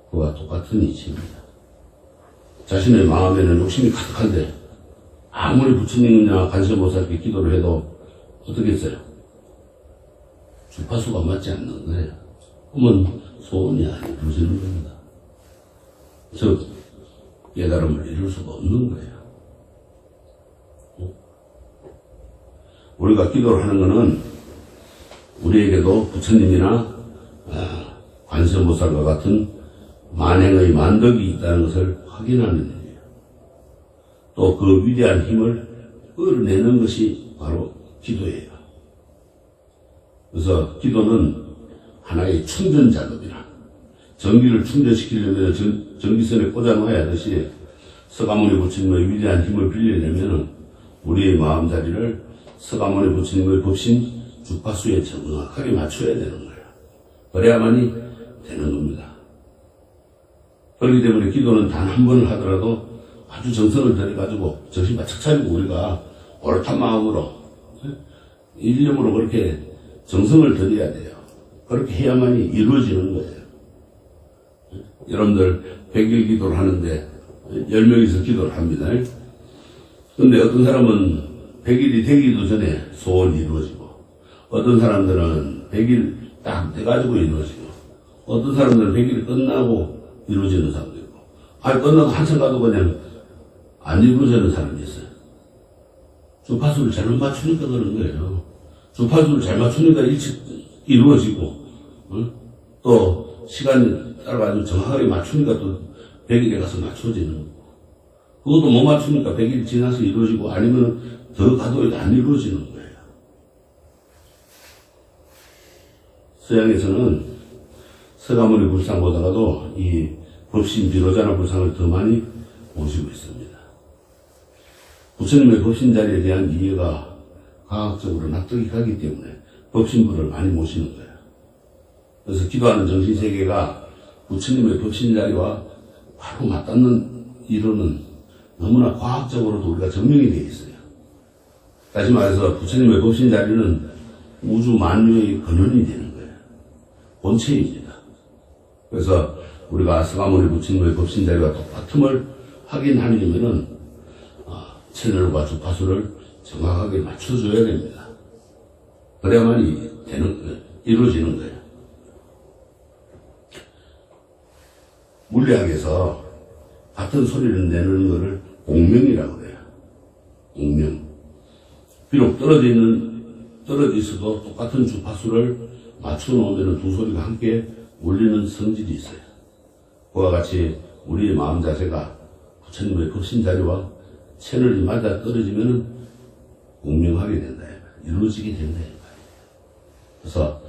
그와 똑같은 이치입니다. 자신의 마음에는 욕심이 가득한데 아무리 부처님이나 관세음보살께 기도를 해도 어떻게 했어요? 주파수가 맞지 않는 거예요. 그러면 소원이 이루어지는 겁니다. 즉 깨달음을 이룰 수가 없는 거예요. 우리가 기도를 하는 것은 우리에게도 부처님이나 관세음보살과 같은 만행의 만덕이 있다는 것을 확인하는 일이에요. 또 그 위대한 힘을 끌어내는 것이 바로 기도예요. 그래서 기도는 하나의 충전 작업이라, 전기를 충전시키려면 전기선에 꽂아놓아야 하듯이 서가모니 부처님의 위대한 힘을 빌려내면 우리의 마음자리를 서가모니 부처님의 법신 주파수에 정확하게 맞춰야 되는 거예요. 그래야만이 되는 겁니다. 그렇기 때문에 기도는 단 한 번을 하더라도 아주 정성을 들여가지고 정신 바짝 차리고 우리가 옳은 마음으로 일념으로 그렇게 정성을 들여야 돼요. 그렇게 해야만이 이루어지는 거예요. 여러분들 100일 기도를 하는데 10명이서 기도를 합니다. 근데 어떤 사람은 100일이 되기도 전에 소원이 이루어지고, 어떤 사람들은 100일 딱 돼가지고 이루어지고, 어떤 사람들은 100일이 끝나고 이루어지는 사람도 있고, 끝나고 한참 가도 그냥 안 이루어지는 사람이 있어요. 주파수를 잘못 맞추니까 그런 거예요. 주파수를 잘 맞추니까 일찍 이루어지고, 또 시간이 따라가지고 정확하게 맞추니까 또 100일에 가서 맞춰지는 거고, 그것도 못 맞추니까 100일이 지나서 이루어지고, 아니면 더 가도 안 이루어지는 거예요. 서양에서는 서가모니 불상보다도 이 법신 비로자나 불상을 더 많이 모시고 있습니다. 부처님의 법신 자리에 대한 이해가 과학적으로 납득이 가기 때문에 법신부를 많이 모시는 거예요. 그래서 기도하는 정신세계가 부처님의 법신 자리와 바로 맞닿는 이론은 너무나 과학적으로도 우리가 증명이 되어 있어요. 다시 말해서 부처님의 법신 자리는 우주 만유의 근원이 되는 거예요. 본체입니다. 그래서 우리가 서가모니 부처님의 법신자리와 똑같음을 확인하려면은 채널과 주파수를 정확하게 맞춰줘야 됩니다. 그래야만이 이루어지는 거예요. 물리학에서 같은 소리를 내는 것을 공명이라고 그래요. 공명. 비록 떨어져 있어도 똑같은 주파수를 맞춰 놓으면 두 소리가 함께 울리는 성질이 있어요. 그와 같이 우리의 마음 자세가 부처님의 법신자리와 채널이 맞아 떨어지면 공명하게 된다. 이루어지게 된다. 그래서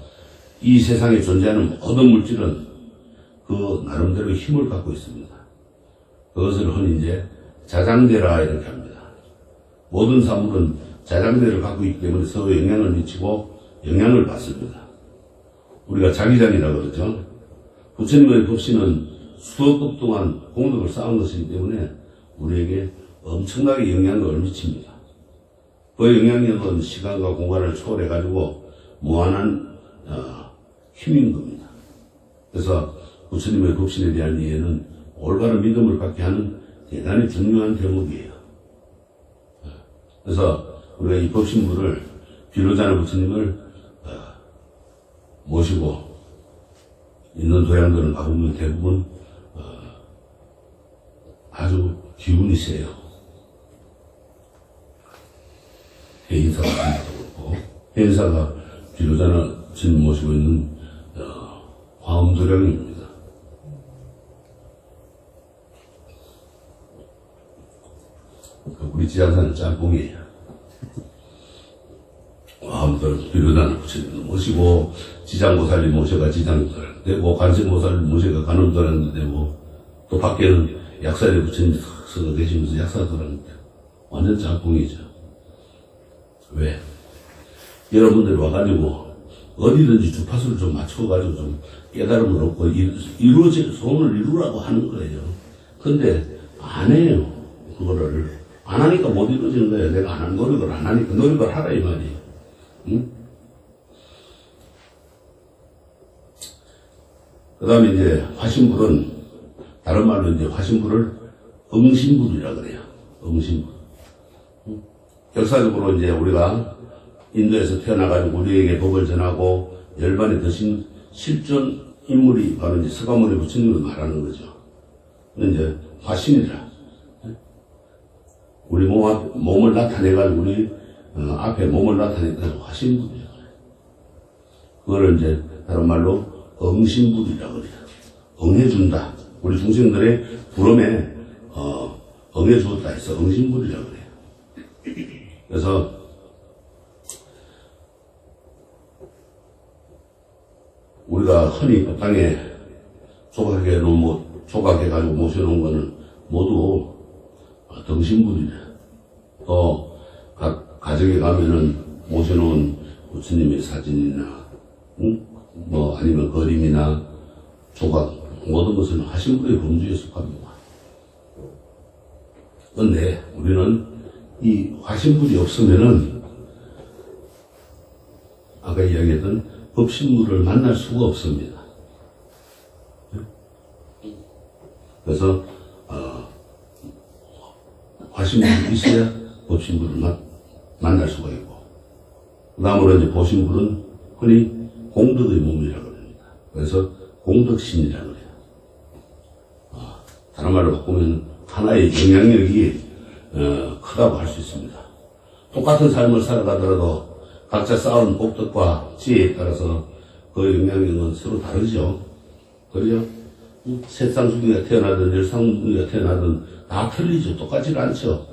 이 세상에 존재하는 모든 물질은 그 나름대로 힘을 갖고 있습니다. 그것을 흔히 이제 자장대라 이렇게 합니다. 모든 사물은 자장대를 갖고 있기 때문에 서로 영향을 미치고 영향을 받습니다. 우리가 자기장이라고 그러죠. 부처님의 법신은 수억 급 동안 공덕을 쌓은 것이기 때문에 우리에게 엄청나게 영향력을 미칩니다. 그 영향력은 시간과 공간을 초월해가지고 무한한 힘인 겁니다. 그래서 부처님의 법신에 대한 이해는 올바른 믿음을 갖게 하는 대단히 중요한 대목이에요. 그래서 우리가 이 법신부를 비로자나 부처님을 모시고 있는 도량들은 가보면 대부분 아주 기운이 세요. 해인사가 그렇고 해인사가 비로자나 부처님 모시고 있는 화엄도량입니다. 우리 지장사는 짬뽕이에요. 비로자나 부처님 모시고 지장보살이 모셔가 지장도량 되고 관세보살이 모셔가 관음도량 되고 또 밖에는 약사리 부처님 서 계시면서 약사도량 되고 완전 짬뽕이죠. 왜? 여러분들이 와가지고 어디든지 주파수를 좀 맞춰가지고 좀 깨달음을 얻고 이루어질 소원을 이루라고 하는 거예요. 근데 안 해요. 그거를 안 하니까 못 이루어지는 거예요. 내가 안 한 노력을 안 하니까 노력을 하라 이 말이에요. 응? 그 다음에 이제 화신불은 다른 말로 이제 화신불을 응신불이라 그래요. 응신불. 역사적으로 이제 우리가 인도에서 태어나가지고 우리에게 법을 전하고 열반에 드신 실존 인물이 바로 이제 서가모니 부처님을 말하는 거죠. 이제 화신이라. 우리 몸을 나타내가지고 우리 앞에 몸을 나타내니까 화신불이라 그래요. 그거를 이제 다른 말로 응신불이라 그래요. 응해준다. 우리 중생들의 부름에 응해주었다 해서 응신불이라 그래요. 그래서 우리가 흔히 법당에 조각해가지고 모셔놓은 거는 모두 등신불이래. 또 각 가정에 가면은 모셔놓은 부처님의 사진이나 뭐 아니면 그림이나 조각 모든 것은 화신불의 범주에 속합니다. 그런데 우리는 이 화신불이 없으면은 아까 이야기했던 법신물을 만날 수가 없습니다. 그래서 화신물이 있어야 법신물을 만날 수가 있고, 그 다음으로 이제 보신물은 흔히 공덕의 몸이라고 합니다. 그래서 공덕신이라고 해요. 다른 말로 바꾸면 하나의 영향력이 크다고 할 수 있습니다. 똑같은 삶을 살아가더라도 각자 쌓은 복덕과 지혜에 따라서 그 영향력은 서로 다르죠. 그렇죠? 새쌍둥이가 태어나든 열쌍둥이가 태어나든 다 틀리죠. 똑같지 않죠.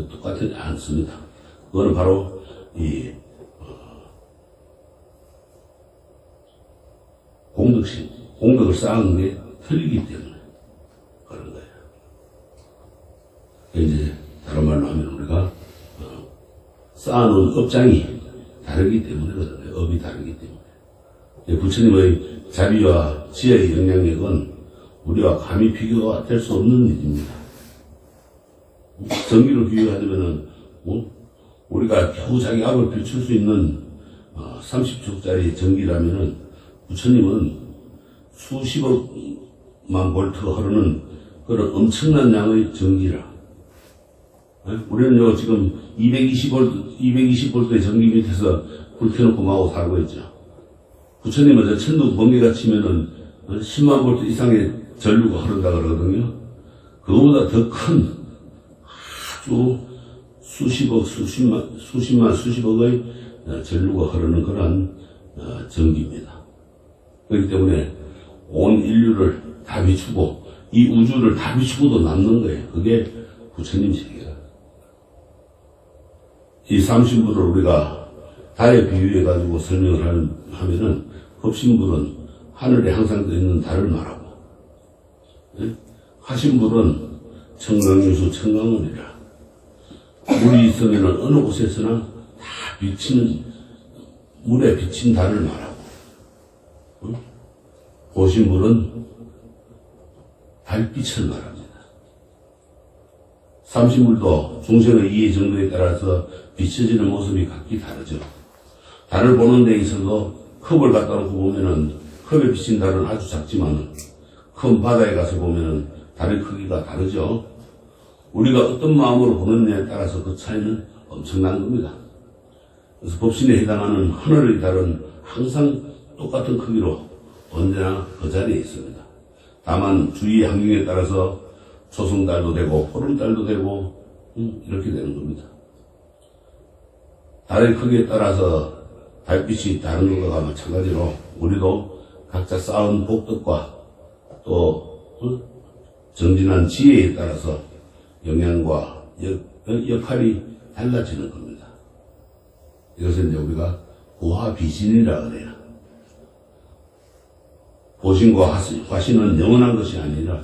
똑같지 않습니다. 그거는 바로 이 공덕심, 공덕을 쌓은 게 틀리기 때문에 그런 거예요. 이제 다른 말로 하면 우리가 쌓아놓은 업장이 다르기 때문에 그렇거든요. 업이 다르기 때문에. 부처님의 자비와 지혜의 영향력은 우리와 감히 비교가 될 수 없는 일입니다. 전기로 비교하자면은 우리가 겨우 자기 앞을 비출 수 있는 30척짜리 전기라면은 부처님은 수십억 볼트가 흐르는 그런 엄청난 양의 전기라. 우리는 지금 220볼트의 전기 밑에서 불 켜놓고 마구 살고 있죠. 부처님은 천둥 번개가 치면은 10만 볼트 이상의 전류가 흐른다 그러거든요. 그거보다 더 큰 아주 수십억, 수십억의 전류가 흐르는 그런 전기입니다. 그렇기 때문에 온 인류를 다 비추고 이 우주를 다 비추고도 남는 거예요. 그게 부처님 세계가. 이 삼신불을 우리가 달에 비유해가지고 설명을 하면은 법신불은 하늘에 항상 떠있는 달을 말하고, 화신불은 청강유수 청강원이라. 물이 있으면은 어느 곳에서나 다 비치는, 물에 비친 달을 말하고, 보신불은 달빛을 말합니다. 삼신불도 중생의 이해 정도에 따라서 비춰지는 모습이 각기 다르죠. 달을 보는 데 있어서 컵을 갖다 놓고 보면은 컵에 비친 달은 아주 작지만 큰 바다에 가서 보면은 달의 크기가 다르죠. 우리가 어떤 마음으로 보느냐에 따라서 그 차이는 엄청난 겁니다. 그래서 법신에 해당하는 하늘의 달은 항상 똑같은 크기로 언제나 그 자리에 있습니다. 다만 주위의 환경에 따라서 초승달도 되고 보름달도 되고 이렇게 되는 겁니다. 달의 크기에 따라서 달빛이 다른 것과 마찬가지로 우리도 각자 쌓은 복덕과 또 정진한 지혜에 따라서 영향과 역할이 달라지는 겁니다. 이것은 이제 우리가 보화비신이라 그래요. 보신과 화신은 영원한 것이 아니라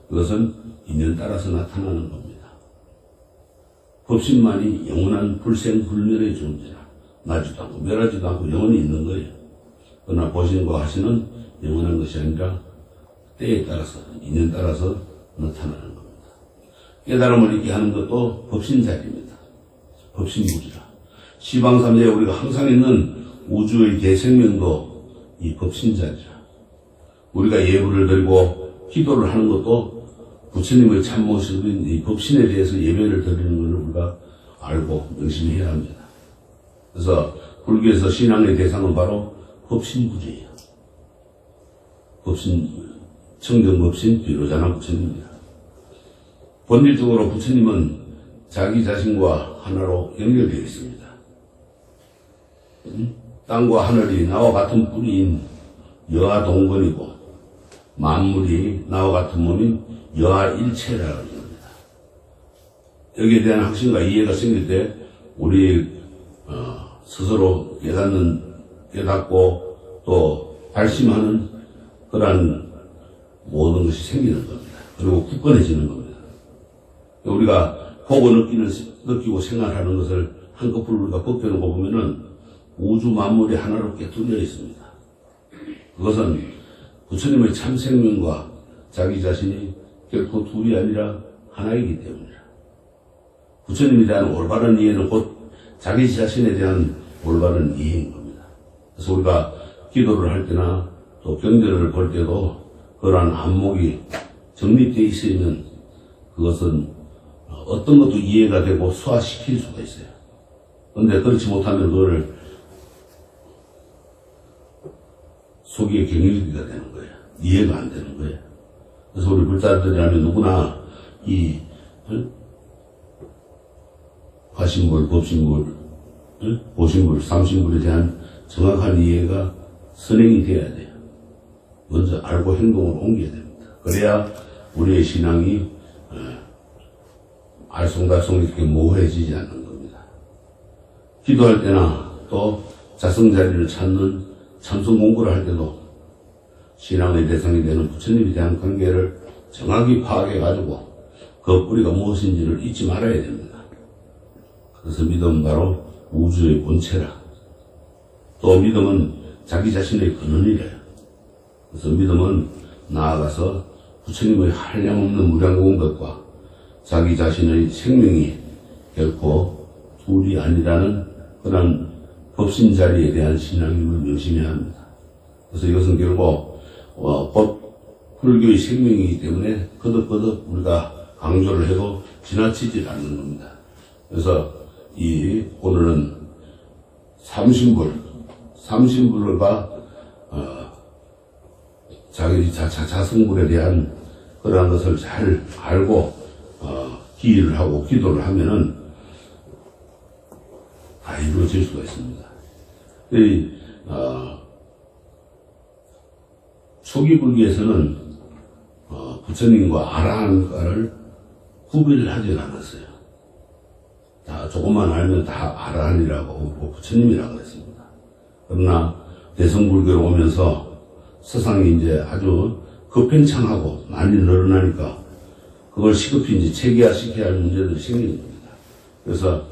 그것은 인연 따라서 나타나는 겁니다. 법신만이 영원한 불생불멸의 존재라. 나지도 않고 멸하지도 않고 영원히 있는 거예요. 그러나 보신과 화신은 영원한 것이 아니라 때에 따라서 인연 따라서 나타나는 겁니다. 깨달음을 있게 하는 것도 법신자리입니다. 법신무지라. 시방삼재에 우리가 항상 있는 우주의 대생명도 이 법신자리라. 우리가 예불을 드리고 기도를 하는 것도 부처님의 참모습인 이 법신에 대해서 예배를 드리는 것을 우리가 알고 명심해야 합니다. 그래서 불교에서 신앙의 대상은 바로 법신부지예요. 법신, 청정법신 비로자나 부처님입니다. 본질적으로 부처님은 자기 자신과 하나로 연결되어 있습니다. 땅과 하늘이 나와 같은 뿌리인 여하동건이고 만물이 나와 같은 몸인 여하일체라고 합니다. 여기에 대한 확신과 이해가 생길 때 우리 스스로 깨닫고 또 발심하는 그러한 모든 것이 생기는 겁니다. 그리고 굳건해지는 겁니다. 우리가 보고 느끼고 생활하는 것을 한꺼풀 우리가 벗겨놓고 보면은 우주 만물이 하나로 꿰뚫려 있습니다. 그것은 부처님의 참 생명과 자기 자신이 결코 둘이 아니라 하나이기 때문이라. 부처님에 대한 올바른 이해는 곧 자기 자신에 대한 올바른 이해인 겁니다. 그래서 우리가 기도를 할 때나 또 경전을 볼 때도 그러한 안목이 정립되어 있으면 그것은 어떤 것도 이해가 되고 소화시킬 수가 있어요. 그런데 그렇지 못하면 그거를 속에 경일기가 되는 거예요. 이해가 안 되는 거예요. 그래서 우리 불자들이라면 누구나 이 화신불, 법신불, 보신불, 삼신불에 대한 정확한 이해가 선행이 되어야 돼요. 먼저 알고 행동을 옮겨야 됩니다. 그래야 우리의 신앙이 알쏭달쏭 이렇게 모호해지지 않는 겁니다. 기도할 때나 또 자성자리를 찾는 참선 공부를 할 때도 신앙의 대상이 되는 부처님에 대한 관계를 정확히 파악해가지고 그 뿌리가 무엇인지를 잊지 말아야 됩니다. 그래서 믿음은 바로 우주의 본체라. 또 믿음은 자기 자신의 근원이래요. 그래서 믿음은 나아가서 부처님의 한량없는 무량공덕과 자기 자신의 생명이 결코 둘이 아니라는 그런 법신자리에 대한 신앙임을 명심해야 합니다. 그래서 이것은 결국 불교의 생명이기 때문에 거듭거듭 우리가 강조를 해도 지나치지 않는 겁니다. 그래서 오늘은 삼신불과 자기 자성불에 대한 그러한 것을 잘 알고 기의를 하고 기도를 하면은 다 이루어질 수가 있습니다. 초기 불교에서는 부처님과 아라한과를 구별을 하지 않았어요. 다 조금만 알면 다 아라한이라고 부처님이라고 그랬습니다. 그러나 대성불교로 오면서 세상이 이제 아주 급행창하고 많이 늘어나니까 그걸 시급히 이제 체계화시켜야 할 문제들이 생기는 겁니다. 그래서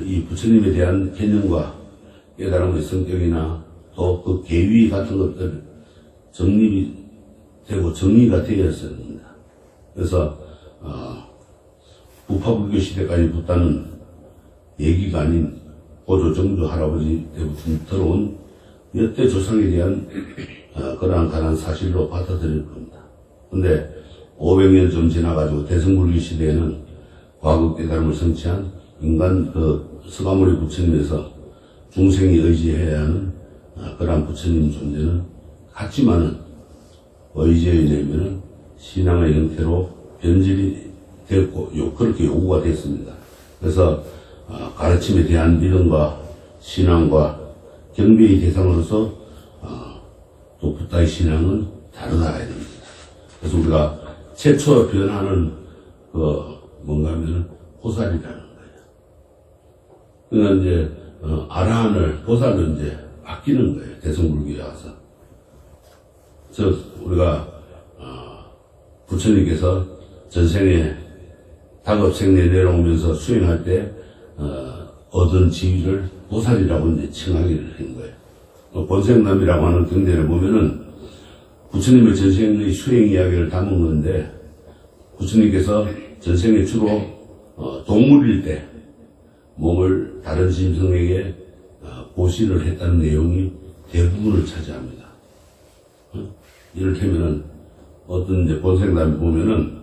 이 부처님에 대한 개념과 깨달음의 성격이나 또 그 계위 같은 것들 정립이 되고 정리가 되었어야 합니다. 그래서 부파불교 시대까지 붙다는 얘기가 아닌 고조 정조 할아버지 때부터 들어온 여태 조상에 대한 그러한 가난 사실로 받아들일 겁니다. 근데 500년 좀 지나가지고 대성불교 시대에는 과거 깨달음을 성취한 인간 서가모니 부처님에서 중생이 의지해야 하는 그러한 부처님 존재는 같지만은 의지에 내면은 신앙의 형태로 변질이 됐고 그렇게 요구가 됐습니다. 그래서 가르침에 대한 믿음과 신앙과 경배의 대상으로서 또 붓다의 신앙은 다르다 해야 됩니다. 그래서 우리가 최초 변하는 뭔가 하면은 보살이라는 거예요. 그러니까 이제 아라한을 보살로 이제 바뀌는 거예요. 대성불교에 와서. 우리가 부처님께서 전생에 다급생례 내려오면서 수행할 때 얻은 지위를 보살이라고 이제 칭하기를 한 거예요. 본생남이라고 하는 경전에 보면은 부처님의 전생의 수행 이야기를 담은 건데 부처님께서 전생에 주로 동물일 때 몸을 다른 짐승에게 보시를 했다는 내용이 대부분을 차지합니다. 이를테면은 어떤 이제 본생담에 보면은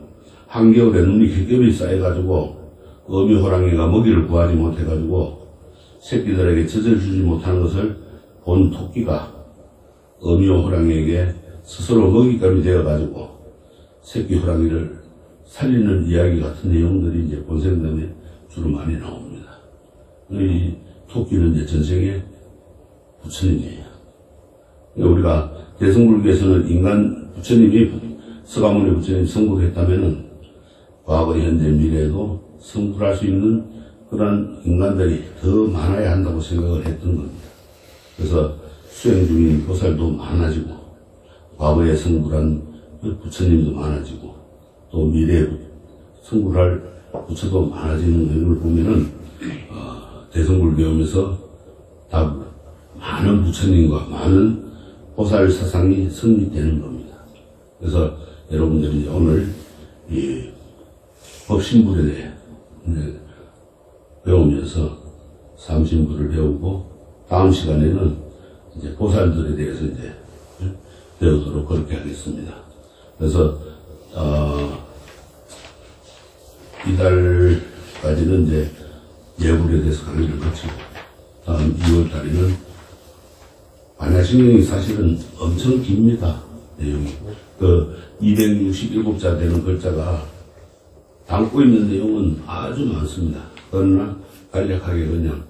한겨울에 눈이 겹겹이 쌓여가지고 어미호랑이가 먹이를 구하지 못해가지고 새끼들에게 젖을 주지 못하는 것을 본 토끼가 어미호랑이에게 스스로 먹잇감이 되어가지고 새끼 호랑이를 살리는 이야기 같은 내용들이 이제 본생담에 주로 많이 나옵니다. 이 토끼는 이제 전생의 부처님이에요. 우리가 대성불교에서는 인간 부처님이 서가모니 부처님이 성불했다면은 과거, 현재, 미래에도 성불할 수 있는 그런 인간들이 더 많아야 한다고 생각을 했던 겁니다. 그래서 수행 중인 보살도 많아지고 과거에 성불한 부처님도 많아지고 또 미래에 성불할 부처도 많아지는 걸 보면은 대성불교에 오면서 다 많은 부처님과 많은 보살 사상이 성립되는 겁니다. 그래서 여러분들이 이제 오늘 이 법신불에 대해 배우면서 삼신불을 배우고 다음 시간에는 이제 보살들에 대해서 이제 배우도록 그렇게 하겠습니다. 그래서 이달까지는 이제 예불에 대해서 강의를 마치고 다음 2월 달에는 반야신경이 사실은 엄청 깁니다. 내용이. 267자 되는 글자가 담고 있는 내용은 아주 많습니다. 그러나 간략하게 그냥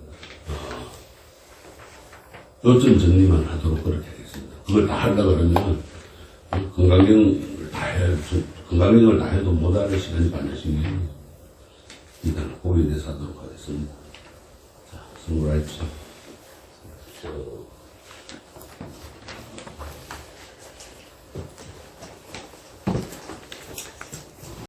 요점 정리만 하도록 그렇게 하겠습니다. 그걸 다 하려고 그러면 건강경을 다 해도 못 알을 시간이 반야신경입니다. 일단 거기에 대해서 하도록 하겠습니다. 자, 성불하십시오.